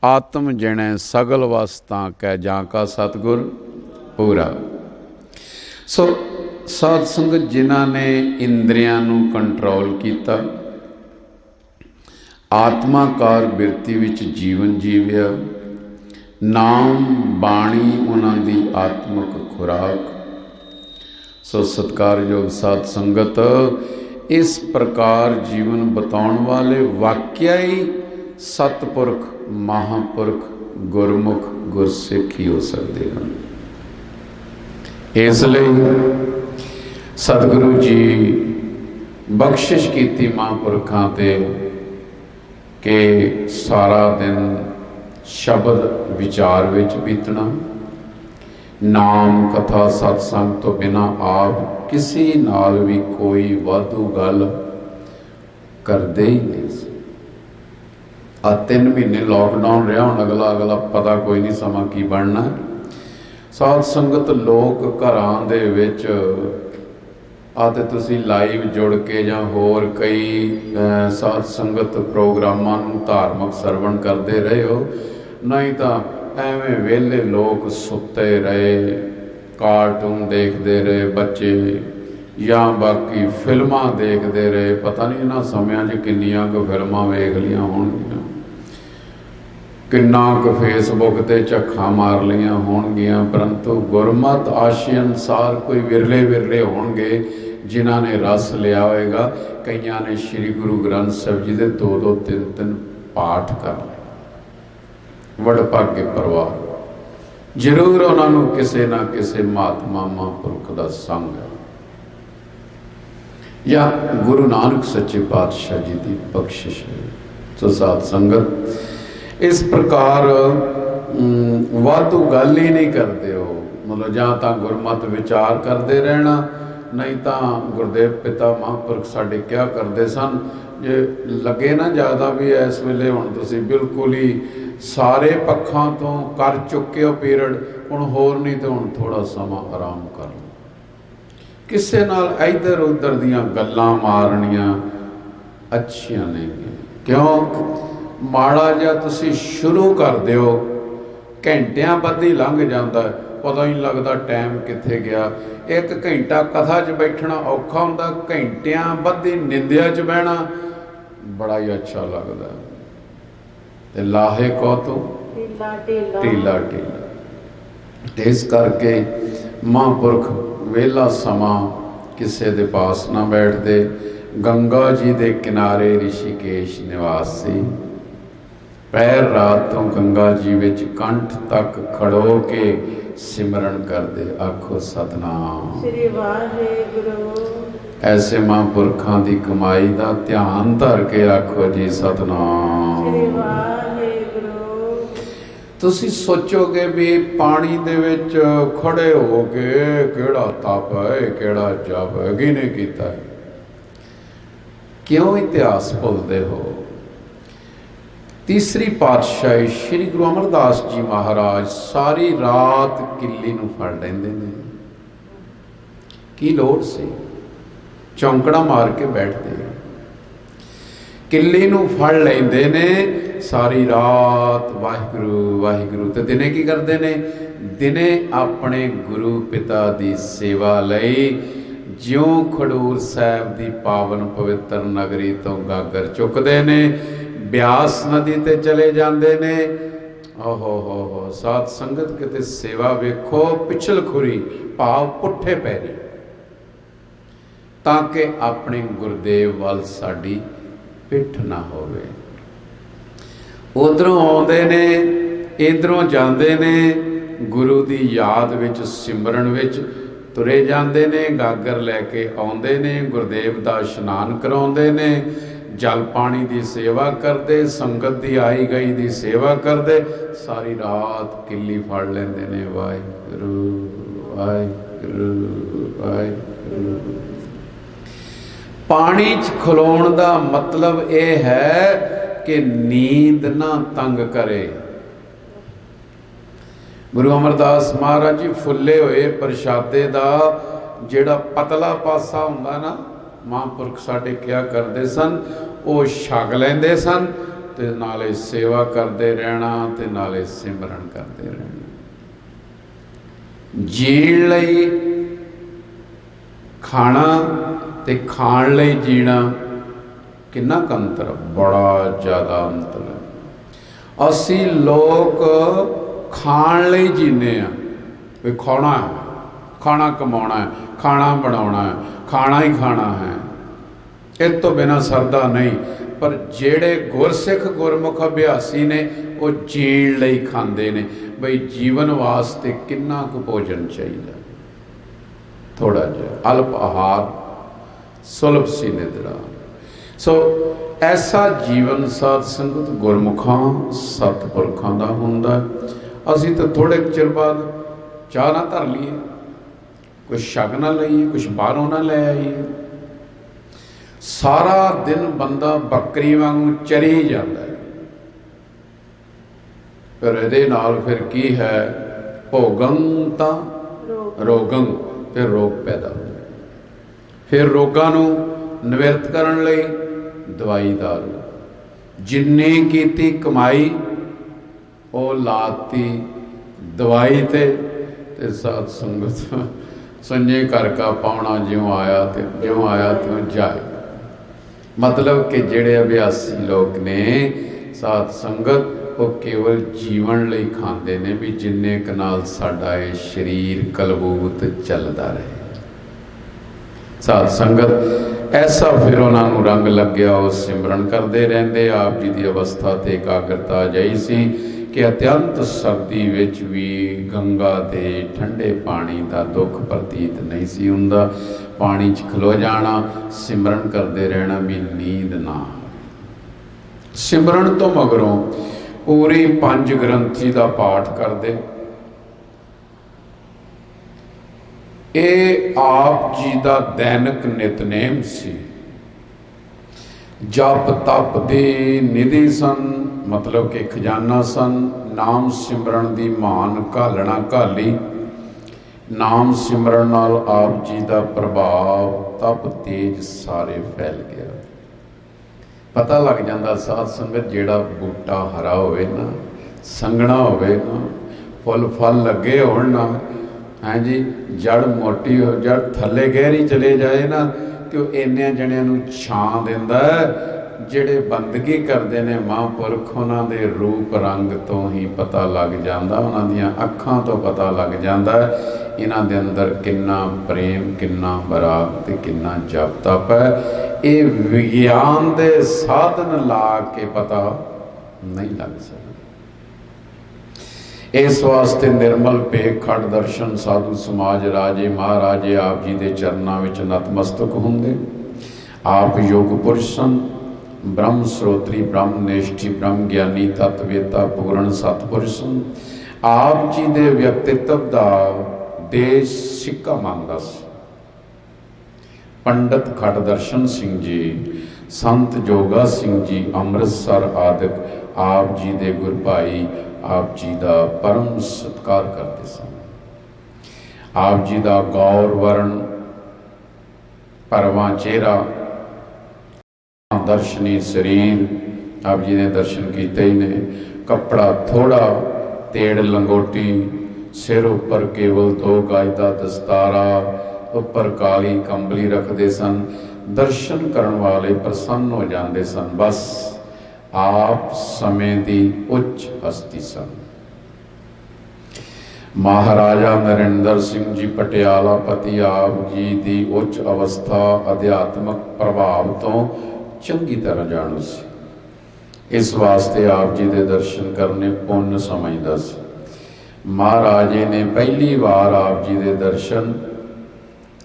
आत्म जने सगल वस्तां कै जां का सतगुर पूरा। सो साध संगत जिन्हां ने इंद्रियां नूं कंट्रोल किया, आत्माकार बिरती विच जीवन जीविया, नाम बाणी उन्हां दी आत्मक खुराक। सो सत्कारयोग साध संगत इस प्रकार जीवन बताउण वाले वाकिया ही सतपुरख, महापुरख, गुरमुख, गुरसिख ही हो सकते हैं। इसलिए सतगुरु जी बख्शिश की महापुरखों ते कि सारा दिन शब्द विचार विच बीतना, नाम कथा सत्संग तो बिना आप किसी नाल भी कोई वाधू गल करते ही नहीं। आ 3 महीने लॉकडाउन रहा, हुण अगला पता कोई नहीं समा की बनना। साध संगत लोग घरां दे विच आते तुसी लाइव जुड़ के जां होर कई साध संगत प्रोग्रामां नूं धार्मिक सरवण करते रहे हो, नहीं तो एवें वेले लोग सुते रहे, कार्टून देखते रहे बच्चे, या बाकी फिल्मां देखते रहे। पता नहीं इन्हां समयां 'च किन्नियां क फिल्मां वेख लियां होणगियां, किन्ना क फेसबुक ते झक्खां मार लियां होणगियां, परंतु गुरमत आशे अनुसार कोई विरले विरले होणगे जिन्हां ने रस लिया होएगा। कईयां ने श्री गुरु ग्रंथ साहिब जी दे 2-2 3-3 पाठ कर लए। वडभागे परिवार, जरूर उन्होंने किसी ना किसी महात्मा महापुरख का संग है, या गुरु नानक सच्चे पातशाह जी की बख्शिश है। तो साध संगत इस प्रकार वाधू गल ही नहीं करते हो, मतलब जां तां गुरमत विचार करते रहना, नहीं तो गुरदेव पिता महापुरख साडे क्या करते सन, जे लगे ना ज़्यादा भी इस वेले हुण तुसीं बिल्कुल ही सारे पक्षों तो कर चुके हो पीरियड, हुण होर नहीं तो हुण थोड़ा समा आराम कर लो। किसे नाल इधर उधर दियां गल्लां मारनियां अच्छियां नहीं, क्यों माड़ा जिहा तुसीं शुरू कर दिओ, घंटियां बधी लंघ जाता है, पता ही नहीं लगता टाइम कित्थे गया। 1 घंटा कथा च बैठना औखा हुंदा, घंटियां बधी निंदिया च बहना बड़ा ही अच्छा लगता है। ते लाहे को तो ढीला ढीला। इस करके महापुरख वेला समा किसे दे पास ना बैठते। गंगा जी दे किनारे ऋषिकेश निवासी, पैर रात तो गंगा जी विच कंठ तक खड़ो के सिमरन करते, आखो सतनाम श्री वाहिगुरु। ऐसे महापुरखों की कमाई का ध्यान धर के आखो जी सतनाम श्री वाहिगुरु। तुसी सोचोगे भी पानी दे विच खड़े हो के केड़ा तप है, केड़ा जप है, किने कीता है, क्यों इतिहास भुलते हो। तीसरी पातशाही श्री गुरु अमरदास जी महाराज सारी रात किली नूं फड़ लैंदे ने, की लोड़ सी, चौंकड़ा मार के बैठते, किली नूं फड़ लैंदे ने सारी रात वाहिगुरु वाहिगुरु। ते दिने की करते ने, दिने अपने गुरु पिता की सेवा लई ਜਿਉਂ ਖਡੂਰ ਸਾਹਿਬ ਦੀ ਪਾਵਨ ਪਵਿੱਤਰ ਨਗਰੀ ਤੋਂ ਗਾਗਰ ਚੁੱਕਦੇ ਨੇ, ਬਿਆਸ ਨਦੀ ਤੇ ਚਲੇ ਜਾਂਦੇ ਨੇ। ਓਹੋ ਹੋ ਸਾਧ ਸੰਗਤ, ਕਿਤੇ ਸੇਵਾ ਵੇਖੋ, ਪਿਛਲ ਖੁਰੀ ਭਾਵ ਪੁੱਠੇ ਪੈਰੀ, ਤਾਂ ਕਿ ਆਪਣੇ ਗੁਰਦੇਵ ਵੱਲ ਸਾਡੀ ਪਿੱਠ ਨਾ ਹੋਵੇ। ਉਧਰੋਂ ਆਉਂਦੇ ਨੇ, ਇਧਰੋਂ ਜਾਂਦੇ ਨੇ, ਗੁਰੂ ਦੀ ਯਾਦ ਵਿੱਚ, ਸਿਮਰਨ ਵਿੱਚ ਤੁਰੇ ਜਾਂਦੇ ਨੇ, ਗਾਗਰ ਲੈ ਕੇ ਆਉਂਦੇ ਨੇ, ਗੁਰਦੇਵ ਦਾ ਇਸ਼ਨਾਨ ਕਰਾਉਂਦੇ ਨੇ, ਜਲ ਪਾਣੀ ਦੀ ਸੇਵਾ ਕਰਦੇ, ਸੰਗਤ ਦੀ ਆਈ ਗਈ ਦੀ ਸੇਵਾ ਕਰਦੇ, ਸਾਰੀ ਰਾਤ ਕਿੱਲੀ ਫੜ ਲੈਂਦੇ ਨੇ। ਵਾਹਿਗੁਰੂ ਵਾਹਿਗੁਰੂ ਵਾਹਿਗੁਰੂ। ਪਾਣੀ 'ਚ ਖਲੋਣ ਦਾ ਮਤਲਬ ਇਹ ਹੈ ਕਿ ਨੀਂਦ ਨਾ ਤੰਗ ਕਰੇ। ਗੁਰੂ ਅਮਰਦਾਸ ਮਹਾਰਾਜ ਜੀ ਫੁੱਲੇ ਹੋਏ ਪ੍ਰਸ਼ਾਦੇ ਦਾ ਜਿਹੜਾ ਪਤਲਾ ਪਾਸਾ ਹੁੰਦਾ ਨਾ, ਮਹਾਂਪੁਰਖ ਸਾਡੇ ਕਿਹਾ ਕਰਦੇ ਸਨ, ਉਹ ਛਕ ਲੈਂਦੇ ਸਨ ਤੇ ਨਾਲੇ ਸੇਵਾ ਕਰਦੇ ਰਹਿਣਾ ਤੇ ਨਾਲੇ ਸਿਮਰਨ ਕਰਦੇ ਰਹਿਣਾ। ਜੀਣ ਲਈ ਖਾਣਾ ਤੇ ਖਾਣ ਲਈ ਜੀਣਾ ਕਿੰਨਾ ਕੁ ਅੰਤਰ, ਬੜਾ ਜ਼ਿਆਦਾ ਅੰਤਰ ਹੈ। ਅਸੀਂ ਲੋਕ ਖਾਣ ਲਈ ਜੀਨੇ ਆ, ਵੀ ਖਾਣਾ ਹੈ, ਖਾਣਾ ਕਮਾਉਣਾ ਹੈ, ਖਾਣਾ ਬਣਾਉਣਾ ਹੈ, ਖਾਣਾ ਹੀ ਖਾਣਾ ਹੈ, ਇਹ ਤੋਂ ਬਿਨਾਂ ਸਰਦਾ ਨਹੀਂ। ਪਰ ਜਿਹੜੇ ਗੁਰਸਿੱਖ ਗੁਰਮੁਖ ਅਭਿਆਸੀ ਨੇ, ਉਹ ਜੀਣ ਲਈ ਖਾਂਦੇ ਨੇ। ਬਈ ਜੀਵਨ ਵਾਸਤੇ ਕਿੰਨਾ ਕੁ ਭੋਜਨ ਚਾਹੀਦਾ, ਥੋੜਾ ਜਿਹਾ ਅਲਪ ਆਹਾਰ, ਸੁਲਭ ਸੀ ਨਿਦਰਾ। ਸੋ ਐਸਾ ਜੀਵਨ ਸਾਧ ਸੰਗਤ ਗੁਰਮੁਖਾਂ ਸਤਿਪੁਰਖਾਂ ਦਾ ਹੁੰਦਾ। ਅਸੀਂ ਤਾਂ ਥੋੜੇ ਚਿਰ ਬਾਅਦ ਚਾਹ ਨਾ ਧਰ ਲਈਏ, ਕੁਛ ਛਕ ਨਾ ਲਈਏ, ਕੁਛ ਬਾਹਰੋਂ ਨਾ ਲੈ ਆਈਏ, ਸਾਰਾ ਦਿਨ ਬੰਦਾ ਬੱਕਰੀ ਵਾਂਗੂ ਚਰੀ ਜਾਂਦਾ ਹੈ। ਪਰ ਇਹਦੇ ਨਾਲ ਫਿਰ ਕੀ ਹੈ, ਭੋਗੰ ਤਾਂ ਰੋਗੰ, ਫਿਰ ਰੋਗ ਪੈਦਾ ਹੁੰਦੇ। ਫਿਰ ਰੋਗਾਂ ਨੂੰ ਨਿਵਰਤ ਕਰਨ ਲਈ ਦਵਾਈ ਦਾਰੂ, ਜਿੰਨੀ ਕੀਤੀ ਕਮਾਈ ਉਹ ਲਾਤੀ ਦਵਾਈ ਤੇ ਸਾਧ ਸੰਗਤ ਸੰਜੇ ਘਰ ਕਾ ਪਾਉਣਾ, ਜਿਉਂ ਆਇਆ ਤਿਉਂ ਜਾਏ। ਮਤਲਬ ਕਿ ਜਿਹੜੇ ਅਭਿਆਸੀ ਲੋਕ ਨੇ ਸਾਧ ਸੰਗਤ, ਉਹ ਕੇਵਲ ਜੀਵਨ ਲਈ ਖਾਂਦੇ ਨੇ, ਵੀ ਜਿੰਨੇ ਕੁ ਨਾਲ ਸਾਡਾ ਇਹ ਸਰੀਰ ਕਲਬੂਤ ਚੱਲਦਾ ਰਹੇ। ਸਾਧ ਸੰਗਤ ਐਸਾ ਫਿਰ ਉਹਨਾਂ ਨੂੰ ਰੰਗ ਲੱਗਿਆ, ਉਹ ਸਿਮਰਨ ਕਰਦੇ ਰਹਿੰਦੇ। ਆਪ ਜੀ ਦੀ ਅਵਸਥਾ ਤੇ ਇਕਾਗਰਤਾ ਅਜਿਹੀ ਸੀ ਕਿ ਅਤਿਅੰਤ ਸਰਦੀ ਵਿੱਚ ਵੀ ਗੰਗਾ ਦੇ ਠੰਡੇ ਪਾਣੀ ਦਾ ਦੁੱਖ ਪ੍ਰਤੀਤ ਨਹੀਂ ਸੀ ਹੁੰਦਾ। ਪਾਣੀ 'ਚ ਖਲੋ ਜਾਣਾ, ਸਿਮਰਨ ਕਰਦੇ ਰਹਿਣਾ, ਵੀ ਨੀਂਦ ਨਾ। ਸਿਮਰਨ ਤੋਂ ਮਗਰੋਂ ਪੂਰੀ 5 ਗ੍ਰੰਥੀ ਦਾ ਪਾਠ ਕਰਦੇ। ਇਹ ਆਪ ਜੀ ਦਾ ਦੈਨਿਕ ਨਿਤਨੇਮ ਸੀ। ਜਪ ਤਪ ਦੇ ਨਿਧੀ ਸਨ, ਮਤਲਬ ਕਿ ਖਜ਼ਾਨਾ ਸਨ। ਨਾਮ ਸਿਮਰਨ ਦੀ ਮਾਨ ਘਾਲਣਾ ਘਾਲੀ। ਨਾਮ ਸਿਮਰਨ ਨਾਲ ਆਪ ਜੀ ਦਾ ਪ੍ਰਭਾਵ ਤਪ ਤੇਜ ਸਾਰੇ ਫੈਲ ਗਿਆ। ਪਤਾ ਲੱਗ ਜਾਂਦਾ ਸਾਧ ਸੰਗਤ, ਜਿਹੜਾ ਬੂਟਾ ਹਰਾ ਹੋਵੇ ਨਾ, ਸੰਘਣਾ ਹੋਵੇ ਨਾ, ਫੁੱਲ ਫਲ ਲੱਗੇ ਹੋਣ ਨਾ, ਹਾਂਜੀ, ਜੜ ਮੋਟੀ ਹੋ, ਜੜ ਥੱਲੇ ਗਹਿਰੀ ਚਲੇ ਜਾਏ ਨਾ, ਤੇ ਉਹ ਇੰਨਿਆਂ ਜਣਿਆਂ ਨੂੰ ਛਾਂ ਦਿੰਦਾ। ਜਿਹੜੇ ਬੰਦਗੀ ਕਰਦੇ ਨੇ ਮਹਾਂਪੁਰਖ, ਉਹਨਾਂ ਦੇ ਰੂਪ ਰੰਗ ਤੋਂ ਹੀ ਪਤਾ ਲੱਗ ਜਾਂਦਾ, ਉਹਨਾਂ ਦੀਆਂ ਅੱਖਾਂ ਤੋਂ ਪਤਾ ਲੱਗ ਜਾਂਦਾ ਇਹਨਾਂ ਦੇ ਅੰਦਰ ਕਿੰਨਾ ਪ੍ਰੇਮ, ਕਿੰਨਾ ਬਰਾਗ ਤੇ ਕਿੰਨਾ ਜਪ ਤਪ ਹੈ। ਇਹ ਵਿਗਿਆਨ ਦੇ ਸਾਧਨ ਲਾ ਕੇ ਪਤਾ ਨਹੀਂ ਲੱਗ ਸਕਦਾ। ਇਸ ਵਾਸਤੇ ਨਿਰਮਲ ਭੇਖ ਖੜ ਦਰਸ਼ਨ ਸਾਧੂ ਸਮਾਜ ਰਾਜੇ ਮਹਾਰਾਜੇ ਆਪ ਜੀ ਦੇ ਚਰਨਾਂ ਵਿੱਚ ਨਤਮਸਤਕ ਹੁੰਦੇ। ਆਪ ਯੋਗ ਪੁਰਸ਼ ਸਨ, ਬ੍ਰਹਮ ਸਰੋਤਰੀ, ਬ੍ਰਹਮ ਨਿਸ਼ਠੀ, ਬ੍ਰਹਮ ਗਿਆਨੀ, ਤਤਵੇਤਾ, ਪੂਰਨ ਸਤਿਪੁਰਸ਼ ਸਨ। ਆਪ ਜੀ ਦੇ ਵਿਅਕਤਿਤਵ ਦਾ ਦੇਸ਼ ਸਿੱਕਾ ਮੰਨਦਾ ਸੀ। ਪੰਡਤ ਖੜ ਦਰਸ਼ਨ ਸਿੰਘ ਜੀ, ਸੰਤ ਜੋਗਾ ਸਿੰਘ ਜੀ ਅੰਮ੍ਰਿਤਸਰ ਆਦਿਕ ਆਪ ਜੀ ਦੇ ਗੁਰ ਭਾਈ ਆਪ ਜੀ ਦਾ ਪਰਮ ਸਤਿਕਾਰ ਕਰਦੇ ਸਨ। ਆਪ ਜੀ ਦਾ ਗੌਰ ਵਰਨ, ਪਰਵਾਂ ਚਿਹਰਾ, ਦਰਸ਼ਨੀ ਸਰੀਰ, ਆਪ ਜੀ ਨੇ ਦਰਸ਼ਨ ਕੀਤੇ ਹੀ ਨੇ। ਕੱਪੜਾ ਥੋੜਾ, ਤੇੜ ਲੰਗੋਟੀ, ਸਿਰ ਉੱਪਰ ਕੇਵਲ 2 ਗਜ ਦਾ ਦਸਤਾਰਾ, ਉੱਪਰ ਕਾਲੀ ਕੰਬਲੀ ਰੱਖਦੇ ਸਨ। ਦਰਸ਼ਨ ਕਰਨ ਵਾਲੇ ਪ੍ਰਸੰਨ ਹੋ ਜਾਂਦੇ ਸਨ। ਬਸ ਆਪ ਸਮੇਂ ਦੀ ਉੱਚ ਹਸਤੀ ਸਨ। ਮਹਾਰਾਜਾ ਨਰਿੰਦਰ ਸਿੰਘ ਜੀ ਪਟਿਆਲਾ ਪਤੀ ਆਪ ਜੀ ਦੀ ਉੱਚ ਅਵਸਥਾ ਅਧਿਆਤਮਕ ਪ੍ਰਭਾਵ ਤੋਂ ਚੰਗੀ ਤਰ੍ਹਾਂ ਜਾਣੂ ਸੀ। ਇਸ ਵਾਸਤੇ ਆਪ ਜੀ ਦੇ ਦਰਸ਼ਨ ਕਰਨੇ ਪੁੰਨ ਸਮਝਦਾ ਸੀ। ਮਹਾਰਾਜੇ ਨੇ ਪਹਿਲੀ ਵਾਰ ਆਪ ਜੀ ਦੇ ਦਰਸ਼ਨ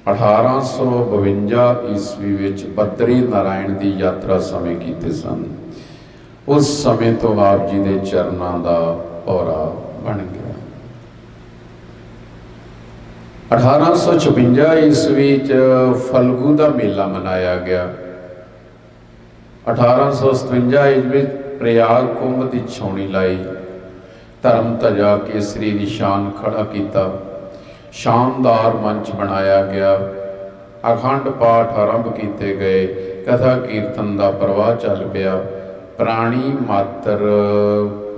1852 ਈਸਵੀ ਵਿੱਚ ਬਦਰੀ ਨਾਰਾਇਣ ਦੀ ਯਾਤਰਾ ਸਮੇਂ ਕੀਤੇ ਸਨ। ਉਸ ਸਮੇਂ ਤੋਂ ਆਪ ਜੀ ਦੇ ਚਰਨਾਂ ਦਾ ਭੌਰਾ ਬਣ ਗਿਆ। 1856 ਈਸਵੀ ਚ ਫਲਗੂ ਦਾ ਮੇਲਾ ਮਨਾਇਆ ਗਿਆ। 1857 ਈਸਵੀ ਪ੍ਰਯਾਗ ਕੁੰਭ ਦੀ ਛਾਉਣੀ ਲਾਈ। ਧਰਮ ਧਜਾ ਕੇਸਰੀ ਨਿਸ਼ਾਨ ਖੜਾ ਕੀਤਾ। ਸ਼ਾਨਦਾਰ ਮੰਚ ਬਣਾਇਆ ਗਿਆ। ਅਖੰਡ ਪਾਠ ਆਰੰਭ ਕੀਤੇ ਗਏ। ਕਥਾ ਕੀਰਤਨ ਦਾ ਪ੍ਰਵਾਹ ਚੱਲ ਪਿਆ। ਪ੍ਰਾਣੀ ਮਾਤਰ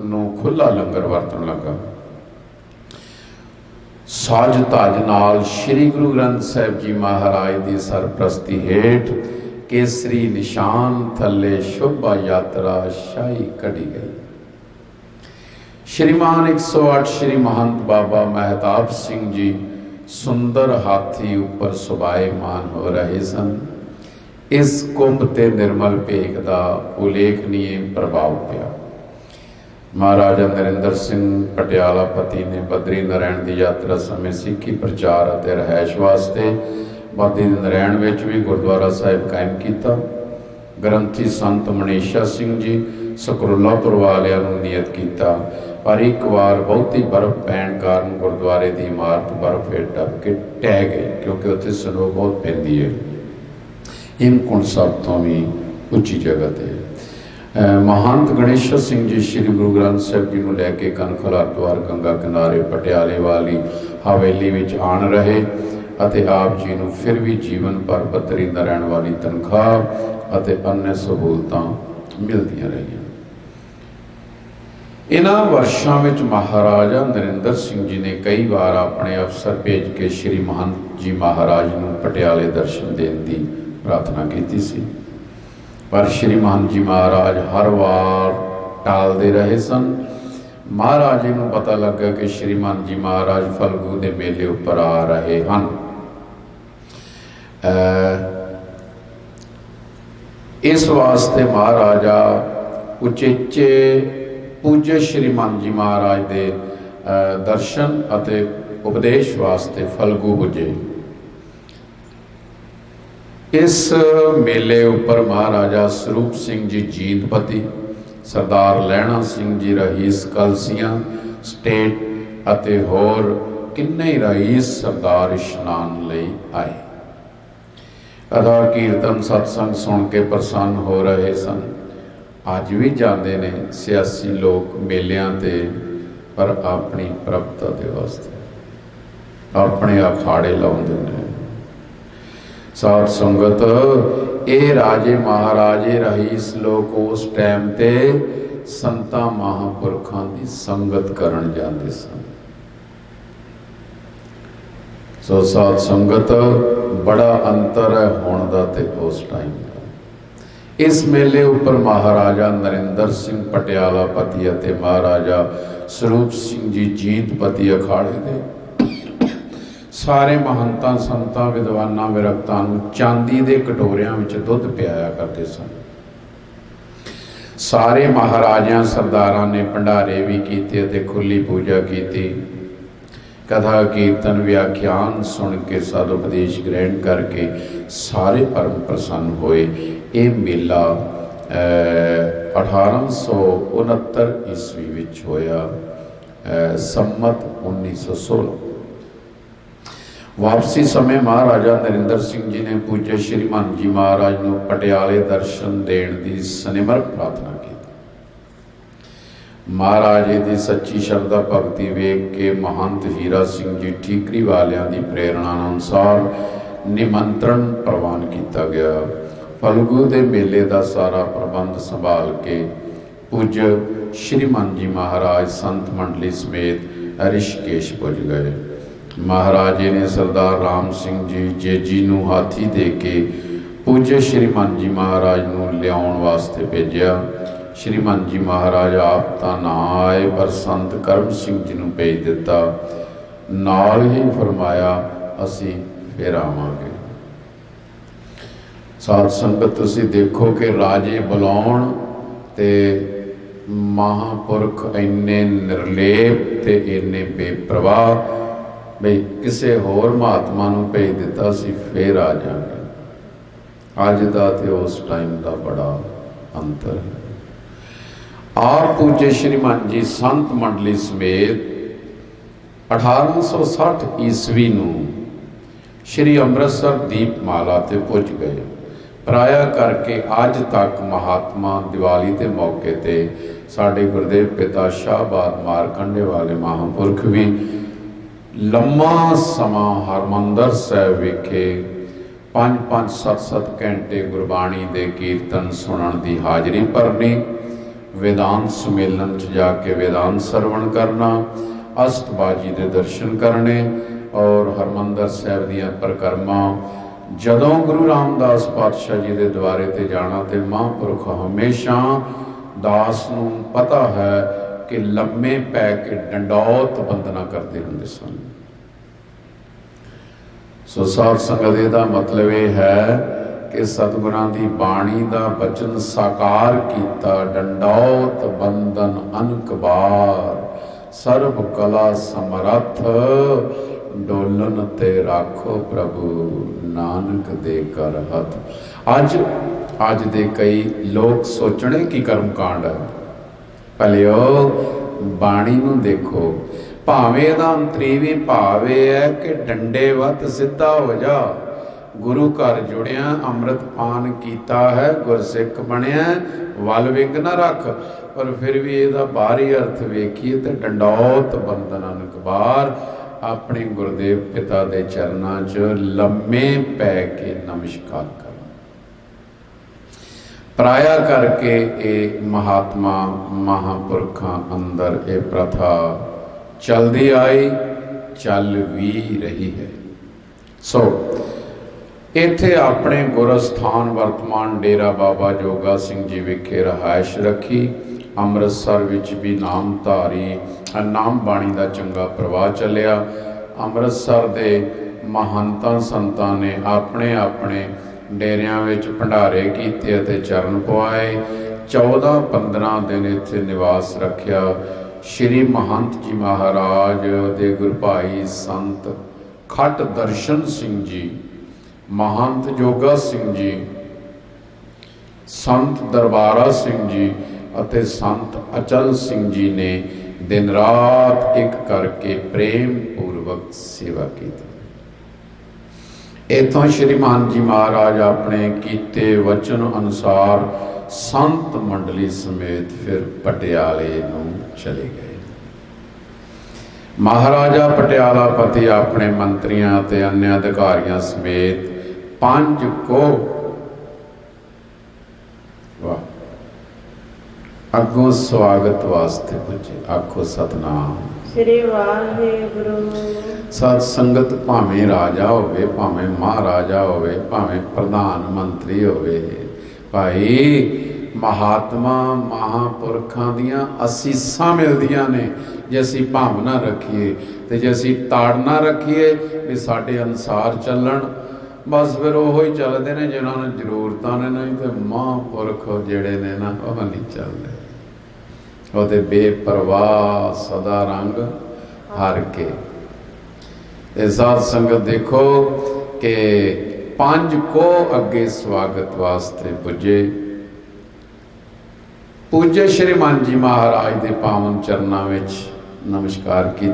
ਨੂੰ ਖੁੱਲ੍ਹਾ ਲੰਗਰ ਵਰਤਣ ਲੱਗਾ। ਸਾਜ ਧਾਜ ਨਾਲ ਸ੍ਰੀ ਗੁਰੂ ਗ੍ਰੰਥ ਸਾਹਿਬ ਜੀ ਮਹਾਰਾਜ ਦੀ ਸਰਪ੍ਰਸਤੀ ਹੇਠ ਕੇਸਰੀ ਨਿਸ਼ਾਨ ਥੱਲੇ ਸ਼ੋਭਾ ਯਾਤਰਾ ਸ਼ਾਹੀ ਕੱਢੀ ਗਈ। ਸ਼੍ਰੀਮਾਨ 108 ਸ਼੍ਰੀ ਮਹੰਤ ਬਾਬਾ ਮਹਿਤਾਬ ਸਿੰਘ ਜੀ ਸੁੰਦਰ ਹਾਥੀ ਉੱਪਰ ਸੁਭਾਏਮਾਨ ਹੋ ਰਹੇ ਸਨ। ਇਸ ਕੁੰਭ ਤੇ ਨਿਰਮਲ ਭੇਖ ਦਾ ਉਲੇਖਨੀय ਪ੍ਰਭਾਵ ਪਿਆ। ਮਹਾਰਾਜਾ ਨਰਿੰਦਰ ਸਿੰਘ ਪਟਿਆਲਾ ਪਤੀ ਨੇ ਬਦਰੀ ਨਾਰਾਇਣ ਦੀ ਯਾਤਰਾ ਸਮੇਂ ਸਿੱਖੀ ਪ੍ਰਚਾਰ ਅਤੇ ਰਿਹਾਇਸ਼ ਵਾਸਤੇ ਬਦਰੀ ਨਾਰਾਇਣ ਵਿੱਚ ਵੀ ਗੁਰਦੁਆਰਾ ਸਾਹਿਬ ਕਾਇਮ ਕੀਤਾ। ਗ੍ਰੰਥੀ ਸੰਤ ਮਨੀਸ਼ਾ ਸਿੰਘ ਜੀ ਸਕਰੁੱਲਾਪੁਰ ਵਾਲਿਆਂ ਨੂੰ ਨਿਯਤ ਕੀਤਾ, ਪਰ ਇੱਕ ਵਾਰ ਬਹੁਤੀ ਬਰਫ਼ ਪੈਣ ਕਾਰਨ ਗੁਰਦੁਆਰੇ ਦੀ ਇਮਾਰਤ ਬਰਫ਼ ਹੇਠ ਦਬ ਕੇ ਢਹਿ ਗਈ, ਕਿਉਂਕਿ ਉੱਥੇ ਸਨੋ ਬਹੁਤ ਪੈਂਦੀ ਹੈ। ਹਿਮਕੁੰਡ ਸਭ ਤੋਂ ਵੀ ਉੱਚੀ ਜਗ੍ਹਾ ਤੇ। ਮਹੰਤ ਗਣੇਸ਼ਰ ਸਿੰਘ ਜੀ ਸ੍ਰੀ ਗੁਰੂ ਗ੍ਰੰਥ ਸਾਹਿਬ ਜੀ ਨੂੰ ਲੈ ਕੇ ਕਨਖਲ ਹਰਿਦੁਆਰ ਗੰਗਾ ਕਿਨਾਰੇ ਪਟਿਆਲੇ ਵਾਲੀ ਹਵੇਲੀ ਵਿੱਚ ਆਣ ਰਹੇ ਅਤੇ ਆਪ ਜੀ ਨੂੰ ਫਿਰ ਵੀ ਜੀਵਨ ਭਰ ਬਦਰੀ ਨਾਰਾਇਣ ਵਾਲੀ ਤਨਖਾਹ ਅਤੇ अन्य ਸਹੂਲਤਾਂ ਮਿਲਦੀਆਂ ਰਹੀਆਂ। ਇਹਨਾਂ ਵਰਸ਼ਾਂ ਵਿੱਚ ਮਹਾਰਾਜਾ ਨਰਿੰਦਰ ਸਿੰਘ ਜੀ ਨੇ ਕਈ ਵਾਰ ਆਪਣੇ ਅਫਸਰ ਭੇਜ ਕੇ ਸ੍ਰੀ ਮਹੰਤ ਜੀ ਮਹਾਰਾਜ ਨੂੰ ਪਟਿਆਲੇ ਦਰਸ਼ਨ ਦੇਣ ਦੀ ਪ੍ਰਾਰਥਨਾ ਕੀਤੀ ਸੀ, ਪਰ ਸ੍ਰੀ ਮਹੰਤ ਜੀ ਮਹਾਰਾਜ ਹਰ ਵਾਰ ਟਾਲਦੇ ਰਹੇ ਸਨ। ਮਹਾਰਾਜੇ ਨੂੰ ਪਤਾ ਲੱਗਾ ਕਿ ਸ੍ਰੀ ਮਹੰਤ ਜੀ ਮਹਾਰਾਜ ਫਲਗੂ ਦੇ ਮੇਲੇ ਉੱਪਰ ਆ ਰਹੇ ਹਨ। ਇਸ ਵਾਸਤੇ ਮਹਾਰਾਜਾ ਉਚੇਚੇ ਪੂਜੇ ਸ੍ਰੀ ਮਹੰਤ ਜੀ ਮਹਾਰਾਜ ਦੇ ਦਰਸ਼ਨ ਅਤੇ ਉਪਦੇਸ਼ ਵਾਸਤੇ ਫਲਗੂ ਪੁੱਜੇ। ਇਸ ਮੇਲੇ ਉੱਪਰ ਮਹਾਰਾਜਾ ਸਰੂਪ ਸਿੰਘ ਜੀ ਜੀਂਦਪਤੀ, ਸਰਦਾਰ ਲਹਿਣਾ ਸਿੰਘ ਜੀ ਰਹੀਸ ਕਲਸੀਆਂ ਸਟੇਟ ਅਤੇ ਹੋਰ ਕਿੰਨੇ ਹੀ ਰਹੀਸ ਸਰਦਾਰ ਇਸ਼ਨਾਨ ਲਈ ਆਏ। ਕਥਾ ਕੀਰਤਨ ਸਤਸੰਗ ਸੁਣ ਕੇ ਪ੍ਰਸੰਨ ਹੋ ਰਹੇ ਸਨ। ਅੱਜ ਵੀ ਜਾਂਦੇ ਨੇ ਸਿਆਸੀ ਲੋਕ ਮੇਲਿਆਂ ਤੇ, ਪਰ ਆਪਣੀ ਪ੍ਰਭਤਾ ਦੇ ਵਾਸਤੇ ਆਪਣੇ ਅਖਾੜੇ ਲਾਉਂਦੇ ਨੇ। ਸਾਧ ਸੰਗਤ, ਇਹ ਰਾਜੇ ਮਹਾਰਾਜੇ ਰਹੀਸ ਲੋਕ ਉਸ ਟਾਈਮ ਤੇ ਸੰਤਾਂ ਮਹਾਂਪੁਰਖਾਂ ਦੀ ਸੰਗਤ ਕਰਨ ਜਾਂਦੇ ਸਨ। ਸੋ ਸਾਧ ਸੰਗਤ, ਬੜਾ ਅੰਤਰ ਹੈ ਹੁਣ ਦਾ ਤੇ ਉਸ ਟਾਈਮ ਦਾ। ਇਸ ਮੇਲੇ ਉੱਪਰ ਮਹਾਰਾਜਾ ਨਰਿੰਦਰ ਸਿੰਘ ਪਟਿਆਲਾ ਪਤੀ ਅਤੇ ਮਹਾਰਾਜਾ ਸਰੂਪ ਸਿੰਘ ਜੀ ਜੀਂਦਪਤੀ ਅਖਾੜੇ ਦੇ ਸਾਰੇ ਮਹੰਤਾਂ ਸੰਤਾਂ ਵਿਦਵਾਨਾਂ ਵਿਰਕਤਾਂ ਨੂੰ ਚਾਂਦੀ ਦੇ ਕਟੋਰਿਆਂ ਵਿੱਚ ਦੁੱਧ ਪਿਆਇਆ ਕਰਦੇ ਸਨ। ਸਾਰੇ ਮਹਾਰਾਜਿਆਂ ਸਰਦਾਰਾਂ ਨੇ ਭੰਡਾਰੇ ਵੀ ਕੀਤੇ ਅਤੇ ਖੁੱਲੀ ਪੂਜਾ ਕੀਤੀ। ਕਥਾ ਕੀਰਤਨ ਵਿਆਖਿਆਨ ਸੁਣ ਕੇ ਸਦ ਉਪਦੇਸ਼ ਗ੍ਰਹਿਣ ਕਰਕੇ ਸਾਰੇ ਪਰਮ ਪ੍ਰਸੰਨ ਹੋਏ। ਇਹ ਮੇਲਾ 1869 ਈਸਵੀ ਵਿੱਚ ਹੋਇਆ, ਸੰਮਤ 1916। ਵਾਪਸੀ ਸਮੇਂ ਮਹਾਰਾਜਾ ਨਰਿੰਦਰ ਸਿੰਘ ਜੀ ਨੇ ਪੂਜੇ ਸ੍ਰੀ ਮਹੰਤ ਜੀ ਮਹਾਰਾਜ ਨੂੰ ਪਟਿਆਲੇ ਦਰਸ਼ਨ ਦੇਣ ਦੀ ਸਨਿਮਰ ਪ੍ਰਾਰਥਨਾ ਕੀਤੀ। ਮਹਾਰਾਜੇ ਦੀ ਸੱਚੀ ਸ਼ਰਧਾ ਭਗਤੀ ਵੇਖ ਕੇ ਮਹੰਤ ਹੀਰਾ ਸਿੰਘ ਜੀ ਠੀਕਰੀ ਵਾਲਿਆਂ ਦੀ ਪ੍ਰੇਰਣਾ ਅਨੁਸਾਰ ਨਿਮੰਤਰਣ ਪ੍ਰਵਾਨ ਕੀਤਾ ਗਿਆ। ਫਲਗੂ ਦੇ ਮੇਲੇ ਦਾ ਸਾਰਾ ਪ੍ਰਬੰਧ ਸੰਭਾਲ ਕੇ ਪੂਜ ਸ੍ਰੀ ਮਹੰਤ ਜੀ ਮਹਾਰਾਜ ਸੰਤ ਮੰਡਲੀ ਸਮੇਤ ਰਿਸ਼ੀਕੇਸ਼ ਪੁੱਜ ਗਏ। महाराजे ने सरदार राम सिंह जी जेजी नूं हाथी दे के पूज्य श्रीमान जी महाराज नूं लियाउण वास्ते भेजिया। श्रीमान जी महाराज आप तां ना आए पर संत करम सिंह जी नूं भेज दिता। नाल ही फरमाया असीं फिर आवांगे। साध संगत तुसीं देखो कि राजे बुलाउण ते महापुरख इन्ने निर्लेप ते इन्ने बेप्रवाह बई किसी होर महात्मा नूं भेज दिता सी फिर आ जाएंगे। अज दा ते उस टाइम का बड़ा अंतर है। आप पूज्य श्रीमान जी संत मंडली समेत 1860 ईस्वी नूं श्री अमृतसर दीपमाला ते पुज गए। प्राया करके अज तक महात्मा दिवाली के मौके ते साडे गुरुदेव पिता शाहबाद मारकंडे वाले महापुरख भी लम्मा समा हरमंदर साहिब विखे 5-5 7-7 घंटे गुरबाणी दे कीर्तन सुनन की हाज़री भरनी, वेदांत सम्मेलन च जाके वेदांत सरवण करना, अष्टबाजी के दर्शन करने और हरमंदर साहिब दियां परिक्रमा। जदों गुरु रामदास पातशाह जी के द्वारे ते जाना ते महापुरख हमेशा दास नूं पता है कि लम्मे पै के डंडौत बंदना करते होंदे सन। सो साध संगत इहदा मतलब यह है कि सतगुरां दी बाणी दा बचन साकार कीता। डंडौत बंदन अनकबार सर्व कला समरथ, डोलन ते राखो प्रभु नानक दे कर हथ। अज दे कई लोग सोचने की कर्मकांड है। भलियो बाणी नूं देखो, भावें दा अंतरीवी भाव यह है कि डंडे वत सिद्धा हो जा। गुरु घर जुड़िया अमृत पान कीता है, गुरसिख बनिया वल विघ न रख। पर फिर भी इसका बाहरी अर्थ वेखिए तो डंडौत बंदन अनकबार, अपने गुरुदेव पिता के चरणों च लम्मे पै के नमस्कार कर। प्राया करके ये महात्मा महापुरखों अंदर ये प्रथा चलती आई, चल भी रही है। सो इत्थे अपने गुरस्थान वर्तमान डेरा बाबा जोगा सिंह जी विखे रहायश रखी। अमृतसर विच भी नामधारी नाम बाणी का चंगा प्रवाह चलिया। अमृतसर के महंतां संतां ने अपने अपने डेरियां विच भंडारे कीते ते चरण पवाए। 14-15 दिन इत्थे निवास रखिया। श्री महंत जी महाराज दे गुरु भाई संत खट दर्शन सिंह जी, महंत जोगा सिंह जी, संत दरबारा सिंह जी अते संत अचल सिंह जी ने दिन रात एक करके प्रेम पूर्वक सेवा की। इतों श्रीमान जी महाराज अपने कीते वचन अनुसार संत मंडली समेत फिर पटियाले नूं चले गए। महाराजा पटियाला पति अपने मंत्रियों ते अन्य अधिकारियों समेत 5 को अगों स्वागत वास्ते पुजे। आखो सतनाम श्री वाहिगुरु। सत संगत भावें राजा होवे, भावें महाराजा होवे, भावें प्रधानमंत्री होवे, भाई महात्मा महापुरखों दियां असीसां मिलदियां ने। जे असीं भावना रखीए ते जे असीं ताड़ना रखीए भी साडे अनुसार चलन, बस फिर वो ही चलते हैं जिन्होंने जरूरत ने। नहीं तो महापुरख जिहड़े ने ना वो नहीं चलते, वो तो बेपरवाह सदा रंग हर के। साध संगत देखो कि 5 को अगे स्वागत वास्ते पुजे। पूज्य श्रीमान जी महाराज के पावन चरणों में नमस्कार की।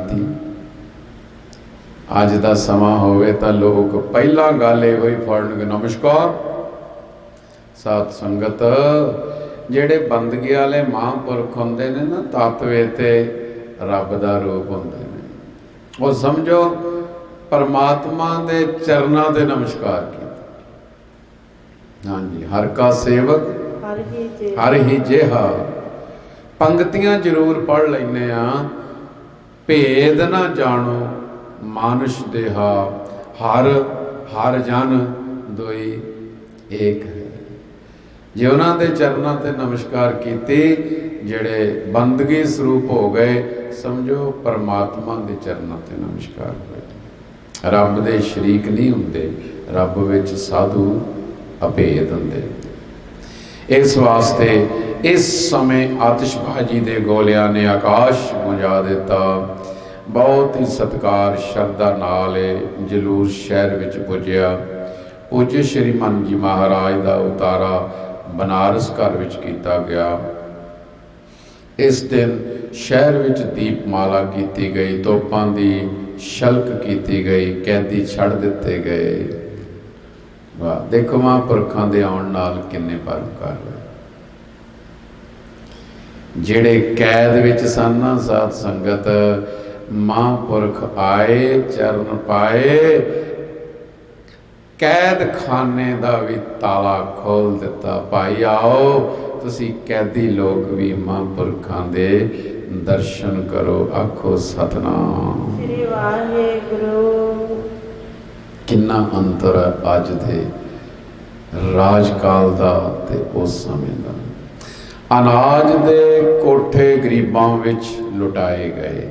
अज का समा होवे तो लोग पहला गल ये फड़नगे नमस्कार। साध संगत जेड़े बंदगी वाले महापुरख होंदे ने ना, तत्वे ते रब दा रूप होंदे ने। वो समझो परमात्मा दे चरणों ते नमस्कार किया। हाँ जी, हर का सेवक हर ही जेहा। पंक्तियां जरूर पढ़ लेने, भेद ना जानो मानुष देहा हर हर जन दोई एक है। जे उन्हां दे चरनां ते नमस्कार कीते जिहड़े बंदगी स्वरूप हो गए, समझो परमात्मा दे चरनां ते नमस्कार होए। रब दे शरीक नहीं हुंदे, रब विच साधु अभेद हुंदे। इस वास्ते इस समय आतिशबाजी दे गोलियां ने आकाश गुंजा दिता। बहुत ही सत्कार शरधा नाल जलूस शहर विच पुजया। पूज्य श्री मन जी महाराज का उतारा बनारस घर विच कीता गया। इस दिन शहर विच दीपमाला की गई, तोपां दी शल्क की गई, कैदी छड़ दिते गए। वाह, देखो महापुरखों के आउण नाल किन्ने परोपकार होए। जिहड़े कैद विच सन साध संगत, महापुरख आए चरण पाए, कैद खाने का भी ताला खोल दिता। भाई आओ तुसी कैदी लोग भी महापुरखों के दर्शन करो। आखो सतनाम श्री वाहिगुरु। किन्ना अंतर है अज दे राजकाल का ते उस समय का। अनाज दे कोठे गरीबां विच लुटाए गए।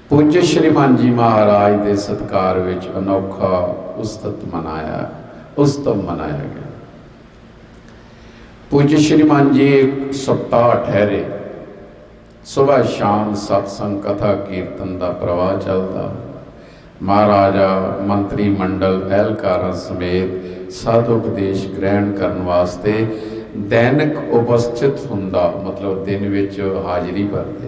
पूज्य श्री मन जी महाराज के सत्कार विच अनोखा उत्सव मनाया गया। पूज्य श्री मन जी एक सप्ताह ठहरे। सुबह शाम सत्संग कथा कीर्तन का प्रवाह चलता। महाराजा मंत्री मंडल एहलकारां समेत साधु उपदेश ग्रहण करने वास्ते दैनिक उपस्थित हुंदा, मतलब दिन विच हाजिरी भरते।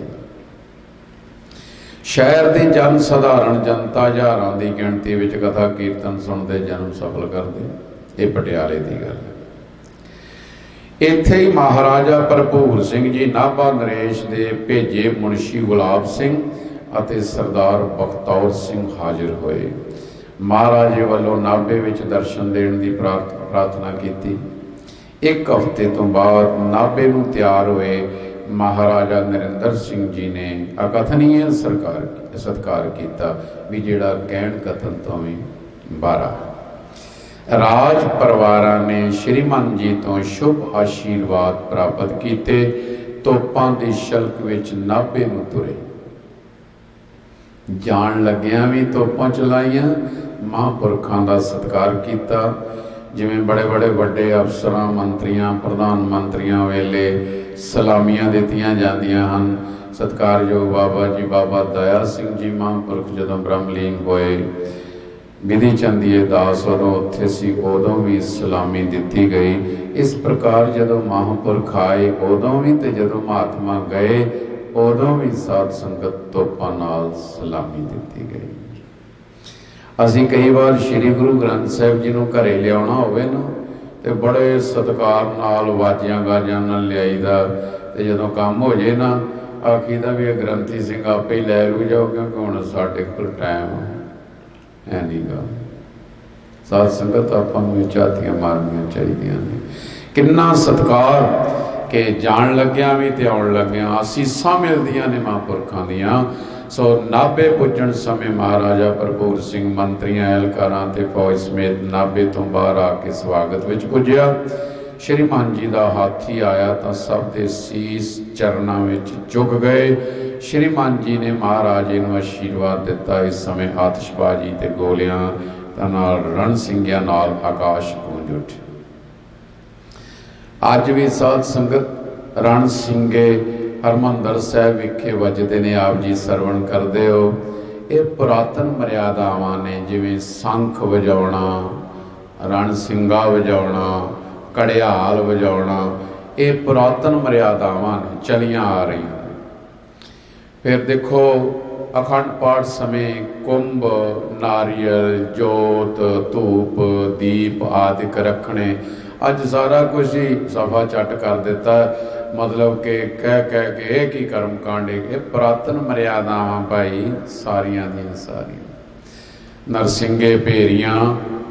शहर की जन साधारण जनता हज़ारां की गिणती विच कथा कीर्तन सुनते जन्म सफल करते। ये पटियाले की गल है। इत्थे ही महाराजा भरपूर सिंह जी नाभा नरेश दे भेजे मुंशी गुलाब सिंह अते सरदार बख्तौर सिंह हाजिर होए। महाराजे वालों नाभे विच दर्शन देने की प्रार्थना की। एक हफ्ते तो बाद नाभे नूं तैयार हुए महाराजा नरेंद्र सिंह जी ने अकथनीय सत्कार किया भी जिहड़ा कहण कथन तो भी बारा। राज परिवारां ने श्रीमान जी तो शुभ आशीर्वाद प्राप्त किए। तोपां दी शल्क विच नाभे नूं तुरे। जान लग्या भी तोपां चलाइयां, महापुरखों का सत्कार किया। जिवें बड़े बड़े वड्डे अफसरां मंत्रियां प्रधानमंत्रियां वेले सलामियां दित्तियां जांदियां हन। सत्कारयोग बाबा जी बाबा दया सिंह जी महापुरख जदों ब्रह्मलीन होए, विधि चंदीए दास उदों उत्थे सी, उदों भी सलामी दित्ती गई। इस प्रकार जदों महापुरख आए उदों भी ते जदों महात्मा गए उदों भी साध संगत तोपां नाल सलामी दित्ती गई। असीं कई बार श्री गुरु ग्रंथ साहिब जी नूं घरे लियाउणा होवे ना ते बड़े सत्कार नाल वाजियां गाजियां नाल लियाईदा, ते जदों काम हो जाए ना आखीदा भी ग्रंथी सिंह आपे ही लै लू जाओ, क्योंकि हुण साडे कोल टाइम है नहीं गा। साध संगत आपां नूं झातियां मारनियां चाहीदियां ने। किन्ना सत्कार कि जान लग्या भी ते आउण लग्या असीसां मिलदियां ने महापुरखां दियां। सो नाभे पुजण समय महाराजा भरपूर सिंह मंत्रियां एहलकारां ते फौज समेत नाभे तो बाहर आके स्वागत विच पुजया। श्रीमान जी का हाथी आया तो सब दे सीस चरनां विच झुक गए। श्रीमान जी ने महाराजे नूं आशीर्वाद दिता। इस समय आतिशबाजी ते गोलियां नाल रण ਸਿੰਘਿਆਂ नाल आकाश गूंज उठे। अज भी साध संगत रण ਸਿੰਘੇ हरमंदर साहब विखे वजदे ने। आप जी सरवण करते हो। ये पुरातन मर्यादावां ने, जिवें संख वजाउणा, रण ਸਿੰਘਾ वजाउणा, घड़ियाल वजाउणा, ये पुरातन मर्यादावां ने चलियां आ रही। फिर देखो अखंड पाठ समय कुंभ, नारियल, जोत, धूप, दीप आदि रखने। अज सारा कुछ ही सफा चट कर दिता। मतलब कि कह कह के एक ही कर्म कांडे के पुरातन मर्यादावां भाई सारियां दियां सारियां। नरसिंघे भेरियां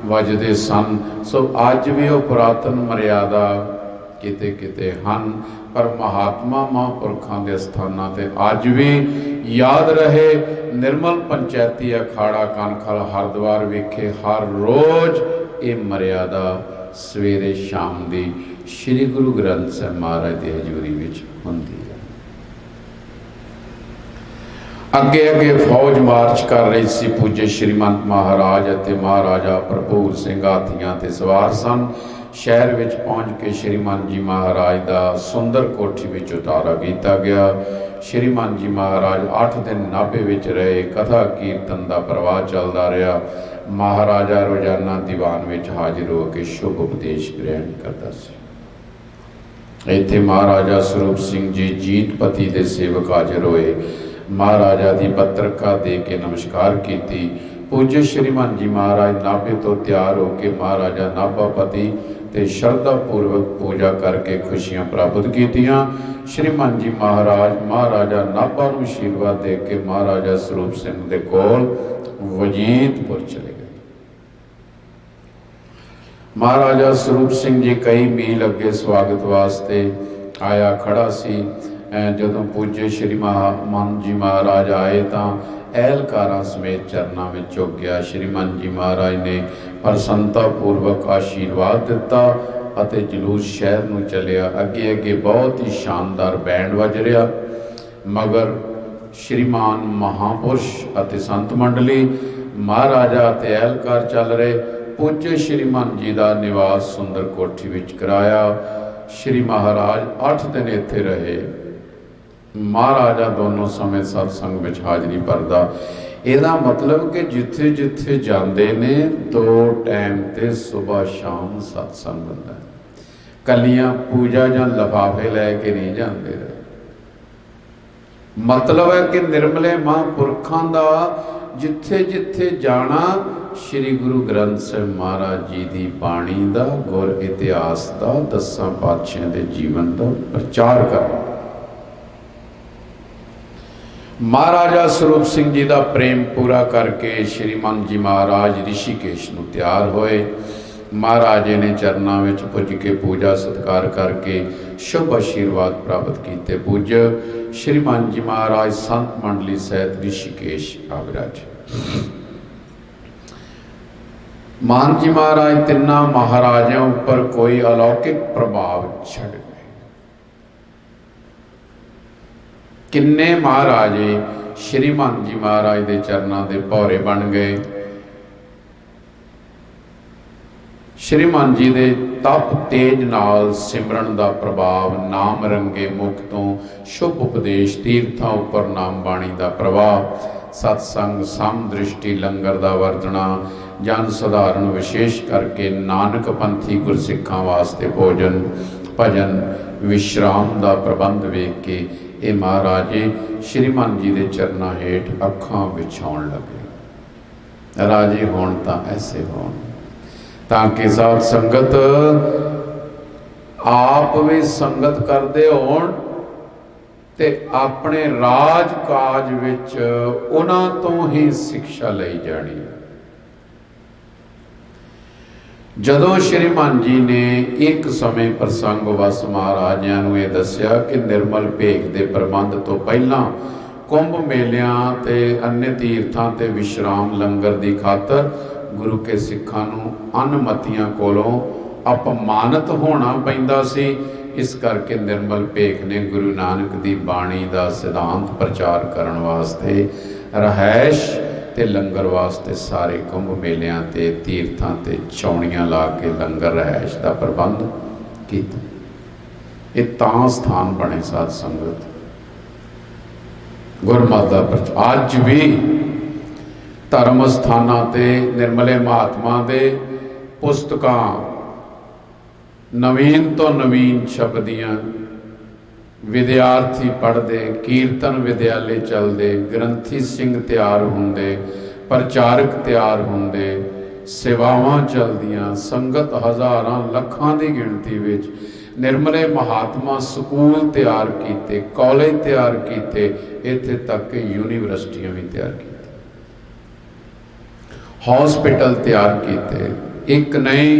वजदे सन। सो अज भी वो पुरातन मर्यादा किते किते हन, पर महात्मा महापुरखों के स्थानों ते अज भी याद रहे। निर्मल पंचायती अखाड़ा कनखल हरिद्वार विखे हर रोज़ ये मर्यादा सवेरे शाम की श्री गुरु ग्रंथ साहिब महाराज की हजूरी विच हुंदी है। अगे अगे फौज मार्च कर रही सी। पूज्य श्रीमंत महाराज अते महाराजा भरपूर सिंह हाथियां ते सवार सन। शहर विच पहुँच के श्रीमान जी महाराज का सुंदर कोठी विच उतारा किया गया। श्रीमान जी महाराज 8 दिन नाभे विच रहे। कथा कीर्तन का प्रवाह चलता रहा। महाराजा रोजाना दीवान विच हाजिर होकर शुभ उपदेश ग्रहण करता सी। इत्थे महाराजा स्वरूप सिंह जी जीतपति के सेवक हाजिर होए। महाराजा की पत्रिका दे के नमस्कार की। पूज्य श्रीमान जी महाराज नाभे तो तैयार होकर महाराजा नाभापति ते श्रद्धा पूर्वक पूजा करके खुशियां प्राप्त कीतियां। श्रीमान जी महाराज महाराजा नाभा नूं आशीर्वाद दे के महाराजा स्वरूप सिंह दे कोल वजीदपुर चले गए। महाराजा स्वरूप सिंह जी कई मील अगे स्वागत वास्ते आया खड़ा सी। जदों पूज्य श्री मान जी महाराज आए तो एहलकारां समेत चरनां विच झुक गया। श्रीमान जी महाराज ने प्रसन्नता पूर्वक आशीर्वाद दिता अते जलूस शहर नूं चलिया। अगे अगे बहुत ही शानदार बैंड वज रहा। मगर श्रीमान महापुरुष अते संत मंडली महाराजा अते एहलकार चल रहे। पूज्य श्रीमान जी का निवास सुंदर कोठी विच कराया। श्री महाराज 8 दिन इत्थे रहे। महाराजा दोनों समय सत्संग में हाजरी भरदा। ਇਹਦਾ मतलब कि जिथे जिथे जाते ने 2 टाइम ते सुबह शाम सत्संग होंदा है। कलियां पूजा जां लिफाफे लैके नहीं जाते। मतलब है कि निर्मले महापुरखों का जिथे जिथे जाना श्री गुरु ग्रंथ साहिब महाराज जी की बाणी का गुर इतिहास का 10 पातशाहां के जीवन का प्रचार करना। महाराजा स्वरूप सिंह जी का प्रेम पूरा करके श्रीमान जी महाराज ऋषिकेश नूं तैयार होए। महाराजे ने चरणों में पुज के पूजा सत्कार करके शुभ आशीर्वाद प्राप्त किए। पूज्य श्रीमान जी महाराज संत मंडली सहित ऋषिकेश आ विराजे। मान जी महाराज तिना महाराजा उपर कोई अलौकिक प्रभाव छड़ गए। किन्ने महाराजे श्रीमान जी महाराज के चरणों के भौरे बन गए। श्रीमान जी के तप तेज नाल सिमरन का प्रभाव, नाम रंगे मुख तो शुभ उपदेश, तीर्थों उपर नाम बाणी का प्रभाव, सत्संग, सम दृष्टि, लंगर का वरतना, जन सधारण विशेष करके नानक पंथी गुरसिखां वास्ते भोजन भजन विश्राम का प्रबंध वेख के ये महाराजे श्रीमान जी के चरणों हेठ अखां विछाउण लगे। राजे होण तां ऐसे होण ताकि साध संगत आप भी संगत करते होण ते अपने राज काज विच उन्हां तो ही शिक्षा लई जानी। जदों श्रीमान जी ने एक समय प्रसंग वस महाराजियां नूं यह दस्या कि निर्मल भेग के प्रबंध तो पहला कुंभ मेलियां ते अन्य तीर्थां ते विश्राम लंगर की खातर गुरु के सिखां नूं अनमतियां कोलों अपमानित होना पैंदा सी। इस करके निर्मल भेग ने गुरु नानक की बाणी का सिद्धांत प्रचार करने वास्ते रहायश ते लंगर वास्ते सारे कुंभ मेलियां ते तीर्थां ते चौड़ियां ला के लंगर रहायश का प्रबंध किया। ये तां स्थान बने साध संगत गुरमत का प्रचार। अज भी धर्म स्थानां ते निर्मले महात्मा दे पुस्तकां नवीन तो नवीन शब्दियां विद्यार्थी पढ़ते, कीर्तन विद्यालय चलते, ग्रंथी सिंह तैयार होंदे, प्रचारक तैयार होंदे, सेवावां चलदियां, संगत हज़ारां लखां की गिणती विच निर्मले महात्मा स्कूल तैयार किए, कॉलेज तैयार किए, इत्थे तक कि यूनीवर्सिटियां भी तैयार की, हॉस्पिटल तैयार किए। एक नहीं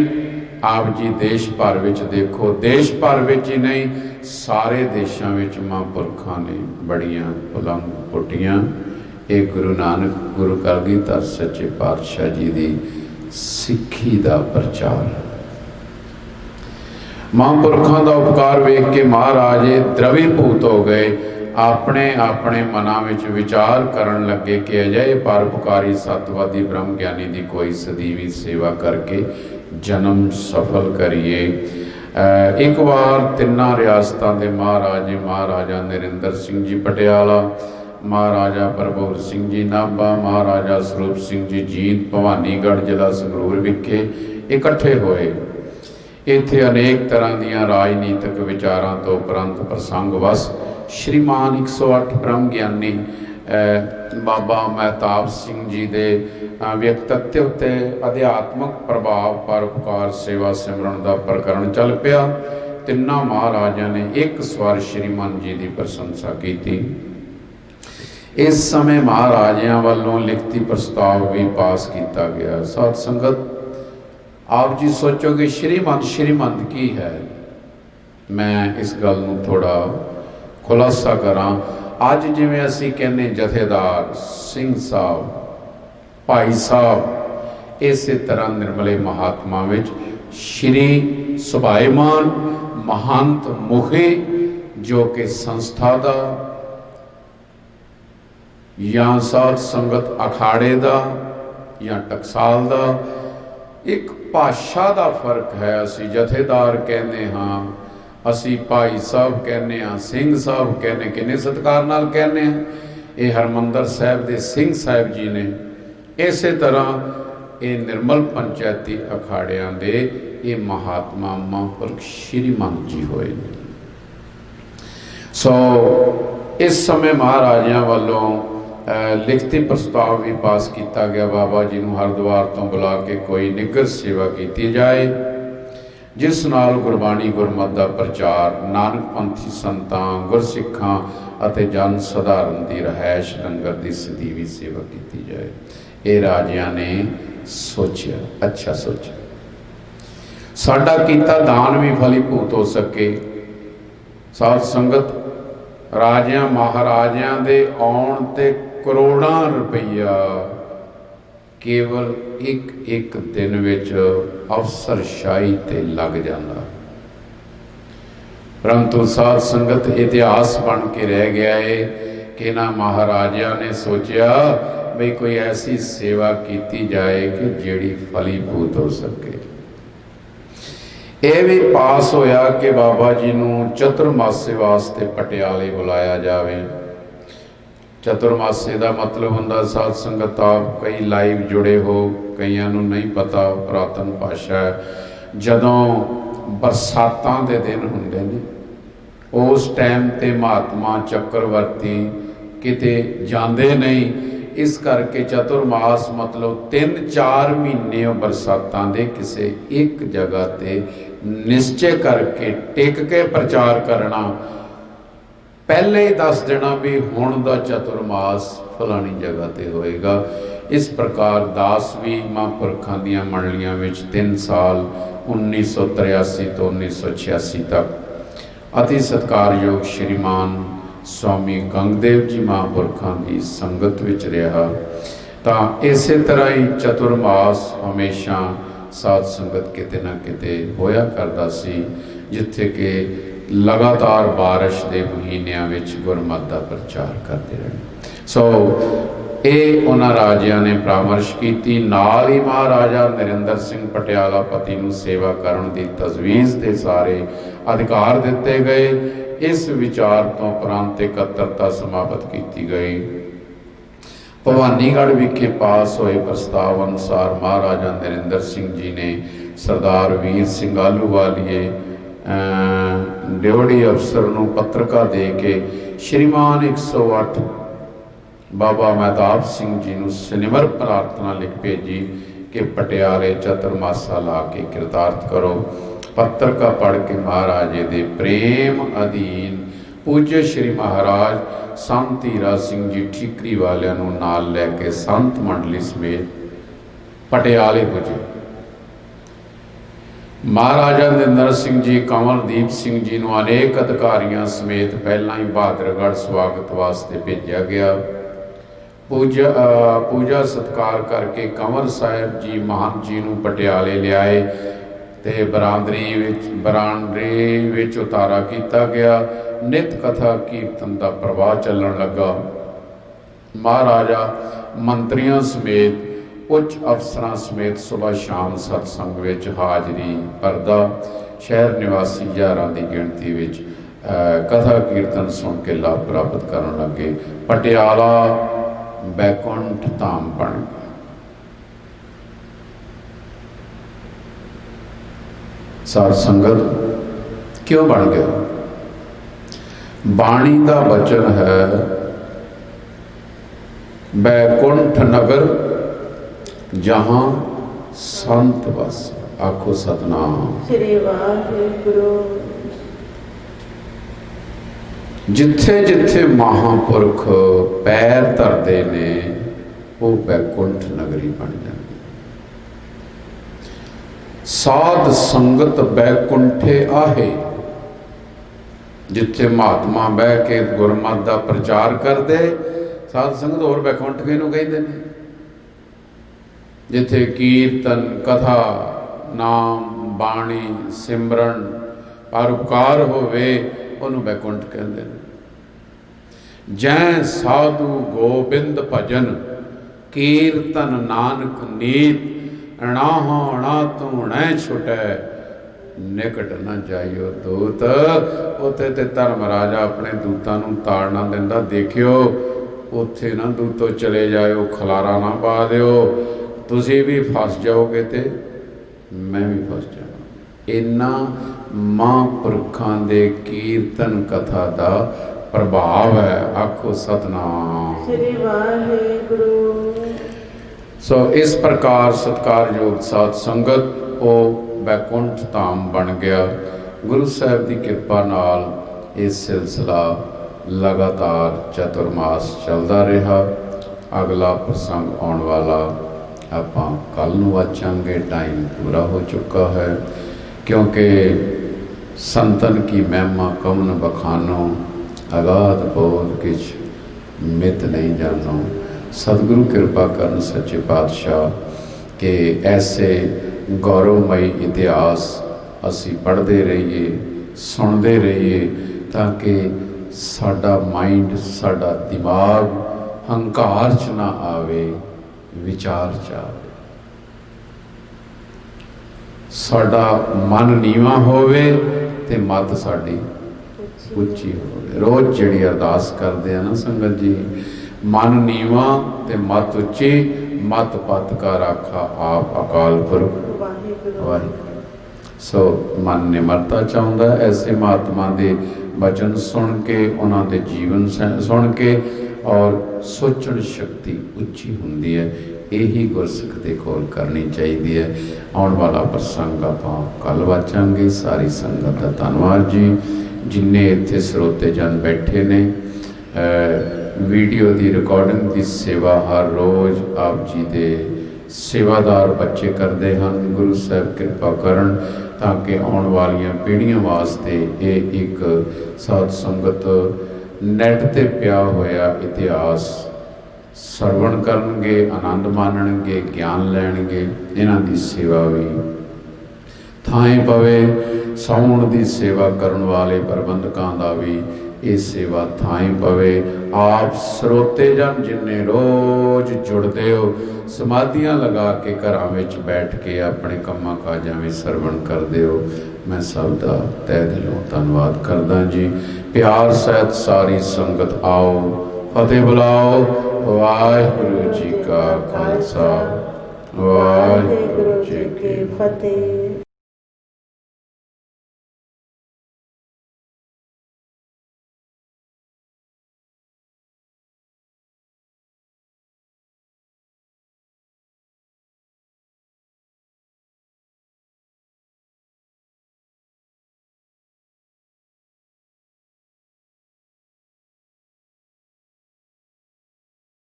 आप जी देश भर विच देखो, देश भर विच ही नहीं सारे देशों विच महापुरखों ने बड़ियां उलंघ पुटियां। ये गुरु नानक गुरु कलगीधर सच्चे पातशाह जी की सिक्खी का प्रचार। महापुरखों का उपकार वेख के महाराज द्रवीभूत हो गए, अपने अपने मनां विच विचार करन लगे कि अजय परोपकारी सतवादी ब्रह्म ज्ञानी की कोई सदीवी सेवा करके जन्म सफल करिए। एक बार तिन्ना रियासतां दे महाराजा नरेंद्र सिंह जी पटियाला, महाराजा प्रभुर सिंह जी नाभा, महाराजा स्वरूप सिंह जी जींद भवानीगढ़ जिला संगरूर विखे इकट्ठे होए। इत्थे अनेक तरह दीयां राजनीतिक विचारां तो उपरंत प्रसंगवश श्रीमान 108 ब्रह्म ज्ञानी बाबा महताब सिंह जी दे व्यक्तित्व ते अध्यात्मक प्रभाव परोपकार सेवा सिमरन का प्रकरण चल पिया। तिन्ना महाराजा ने एक स्वर श्रीमान जी की प्रशंसा की। इस समय महाराजियां वालों लिखती प्रस्ताव भी पास किया गया। साध संगत आप जी सोचोगे श्रीमंत की है, मैं इस गल नूं थोड़ा खुलासा करा। अज जिवें असीं कहने जथेदार सिंह साहब, भाई साहब, इस तरह निर्मले महात्मा विच श्री सुभाईमान महंत मुखी जो कि संस्था का या साध संगत अखाड़े का या टकसाल का एक भाषा का फर्क है। असी जथेदार कहने हाँ, असी भाई साहब कहने हाँ, सिंह साहब कहने, किन्ने सत्कार नाल कहने हैं। ये हरमंदर साहब दे सिंह साहब जी ने। इस तरह ये निर्मल पंचायती अखाड़ियां दे ये महात्मा महापुरख श्रीमंत जी होए। सो इस समय महाराजियां वालों लिखती प्रस्ताव भी पास किया गया, बाबा जी नूं हरिद्वार तो बुला के कोई निगर सेवा की जाए जिस नाल गुरबाणी गुरमत का प्रचार, नानक पंथी संतां गुरसिखां अते जन सधारण की रहायश लंगर की सदीवी सेवा की जाए। ये राजियां ने सोचा, अच्छा सोचा, साडा कीता दान भी फलीभूत हो सके। साध संगत राजियां महाराजियां दे आउण ते करोड़ां रुपया केवल एक एक दिन विच अफसरशाही ते लग जाता, परंतु साध संगत इतिहास बन के रह गया है कि ना महाराजा ने सोचा भाई कोई ऐसी सेवा की जाए कि जेड़ी फलीभूत हो सके। यह भी पास होया कि बाबा जी नूं चतुर्मासे वास्ते पटियाले बुलाया जाए। चतुर्मासे का मतलब होंदा साध संगत आप कई लाइव जुड़े हो, कईयां नूं नहीं पता, पुरातन भाषा है। जदों बरसातां दे दिन हुंदे ने उस टाइम ते महात्मा चक्रवर्ती किते जांदे नहीं, इस करके चतुर्मास मतलब 3-4 महीने बरसातां दे किसी एक जगह ते निश्चय करके टिक के प्रचार करना, पहले ही दस देना भी हुण दा चतुर्मास फलानी जगह ते होएगा। इस प्रकार 10वीं महापुरखां दीआं मंडलियां विच 3 साल 1983 तो 1986 तक अति सत्कारयोग श्रीमान स्वामी गंगदेव जी महापुरखां की संगत विच रहा। तां इस तरह ही चतुर्मास हमेशा साध संगत किते ना किते होया करदा सी, जिथे कि लगातार बारिश के महीनों में गुरमत का प्रचार करते रहे। सो ये उन्होंने राजिया ने परामर्श की। नाल ही महाराजा नरेंद्र सिंह पटियाला पति नूं सेवा करन दी तजवीज़ के सारे अधिकार दिते गए। इस विचार तो उपरंत एकत्रता समाप्त की गई। भवानीगढ़ विखे पास होए प्रस्ताव अनुसार महाराजा नरेंद्र सिंह जी ने सरदार वीर सिंह आलूवालिए ड्योढ़ी अफसर नूं पत्रिका दे के श्रीमान 108 बाबा महताब सिंह जी नूं सनिमर प्रार्थना लिख भेजी कि पटियाले चतुर्मासा ला के कृतार्थ करो। पत्रिका पढ़ के महाराजे दे प्रेम अधीन पूज्य श्री महाराज संत हीरा सिंह जी ठीकरी वालियां नूं नाल लैके संत मंडली समेत पटियाले पुजे। ਮਹਾਰਾਜਾ ਨਰਿੰਦਰ ਸਿੰਘ ਜੀ, ਕਮਲਦੀਪ ਸਿੰਘ ਜੀ ਨੂੰ ਅਨੇਕ ਅਧਿਕਾਰੀਆਂ ਸਮੇਤ ਪਹਿਲਾਂ ਹੀ ਬਹਾਦਰਗੜ੍ਹ ਸਵਾਗਤ ਵਾਸਤੇ ਭੇਜਿਆ ਗਿਆ। ਪੂਜਾ ਸਤਿਕਾਰ ਕਰਕੇ ਕੰਵਰ ਸਾਹਿਬ ਜੀ ਮਹੰਤ ਜੀ ਨੂੰ ਪਟਿਆਲੇ ਲਿਆਏ ਤੇ ਬਰਾਂਡੇ ਵਿੱਚ ਉਤਾਰਾ ਕੀਤਾ ਗਿਆ। ਨਿਤ ਕਥਾ ਕੀਰਤਨ ਦਾ ਪ੍ਰਵਾਹ ਚੱਲਣ ਲੱਗਾ। ਮਹਾਰਾਜਾ ਮੰਤਰੀਆਂ ਸਮੇਤ ਉੱਚ ਅਫਸਰਾਂ ਸਮੇਤ ਸੁਬਹ ਸ਼ਾਮ ਸਤਸੰਗ ਵਿੱਚ ਹਾਜ਼ਰੀ ਭਰਦਾ। ਸ਼ਹਿਰ ਨਿਵਾਸੀ ਹਜ਼ਾਰਾਂ ਦੀ ਗਿਣਤੀ ਵਿੱਚ ਕਥਾ ਕੀਰਤਨ ਸੁਣ ਕੇ ਲਾਭ ਪ੍ਰਾਪਤ ਕਰਨ ਲੱਗੇ। ਪਟਿਆਲਾ ਬੈਕੁੰਠ ਧਾਮ ਬਣ ਗਿਆ। ਸਾਧ ਸੰਗਤ ਕਿਉਂ ਬਣ ਗਿਆ? ਬਾਣੀ ਦਾ ਵਚਨ ਹੈ, ਬੈਕੁੰਠ ਨਗਰ जहाँ संत बस। आखो सतनाम श्री वाहिगुरु। जिथे जिथे महापुरख पैर धरते ने वो बैकुंठ नगरी बन जाती। साध संगत बैकुंठे आहे। जिथे महात्मा बह के गुरमत का प्रचार करते, साध संगत होर बैकुंठ किहनूं कहंदे ने? जिथे कीर्तन कथा नाम बाणी सिमरन परोपकार होवे उन्होंने बैकुंठ कहते हैं। जै साधु गोबिंद भजन कीर्तन नानक नीत अणाह अणा तू अणै छुटै निकट न जाइयो दूत। उत्थे ते धर्मराजा अपने दूतां नूं ताड़ ना दिंदा। देखियो उत्थे ना दूतो चले जाओ, खलारा ना पा दिओ, तुसी भी फस जाओगे तो मैं भी फस जाऊँ। इन्ना महापुरखां दे कीर्तन कथा दा प्रभाव है। आखो सतनाम श्री वाहिगुरु। सो इस प्रकार सत्कारयोग साध संगत वो बैकुंठ धाम बन गया। गुरु साहब की कृपा नाल ये सिलसिला लगातार चतुर्मास चलता रहा। अगला प्रसंग आने वाला ਆਪਾਂ ਕੱਲ੍ਹ ਨੂੰ ਵਾਚਾਂਗੇ। टाइम पूरा हो चुका है, क्योंकि संतन की महिमा कवन बखानो अगाध बोध किछ मित नहीं जानो। सतगुरु कृपा करन सच्चे पातशाह कि ऐसे गौरवमयी इतिहास असी पढ़ते रहिए, सुनते रहिए, ताकि साडा माइंड साडा दिमाग हंकार च ना आवे, विचार च आवे। साडा मन नीवा होवे ते मत साडी उच्ची होवे। रोज़ जिहड़ी अरदास करते हैं ना संगत जी, मन नीवा ते मत उच्ची, मत पत का राखा आप अकाल पुरख वाहिगुरू। सो मन निमरता चाहुंदा। ऐसे महात्मा दे वचन सुन के, उन्हां दे जीवन सुन के और सोचण शक्ति उच्ची हुंदी है। यही गुरसिख दे कोल करनी चाहिए है। आने वाला प्रसंग आपां कल वाचांगे। सारी संगत दा धन्नवाद जी, जिन्ने इत्थे स्रोते जन बैठे ने। वीडियो की रिकॉर्डिंग की सेवा हर रोज़ आप जी दे सेवादार बच्चे करते हैं। गुरु साहब कृपा करन ताकि आने वाली पीढ़ियों वास्ते ये एक साध संगत नैट ते पिया होया इतिहास सरवण करनगे, आनंद मानणगे, ज्ञान लैणगे। इन्हां दी सेवा भी थाएं पवे। साउण की सेवा करन वाले प्रबंधकां दा भी ये सेवा थाएं पवे। आप स्रोते जन जिन्ने रोज़ जुड़ते हो, समाधियां लगा के घरां विच बैठ के अपने कम्मां काजां में सरवण करते हो, मैं सब दा तह दिलों धन्नवाद करदा जी। प्यार सहित सारी संगत आओ, फतेह बुलाओ। वाहिगुरू जी का खालसा, वाहिगुरू जी की फतेह।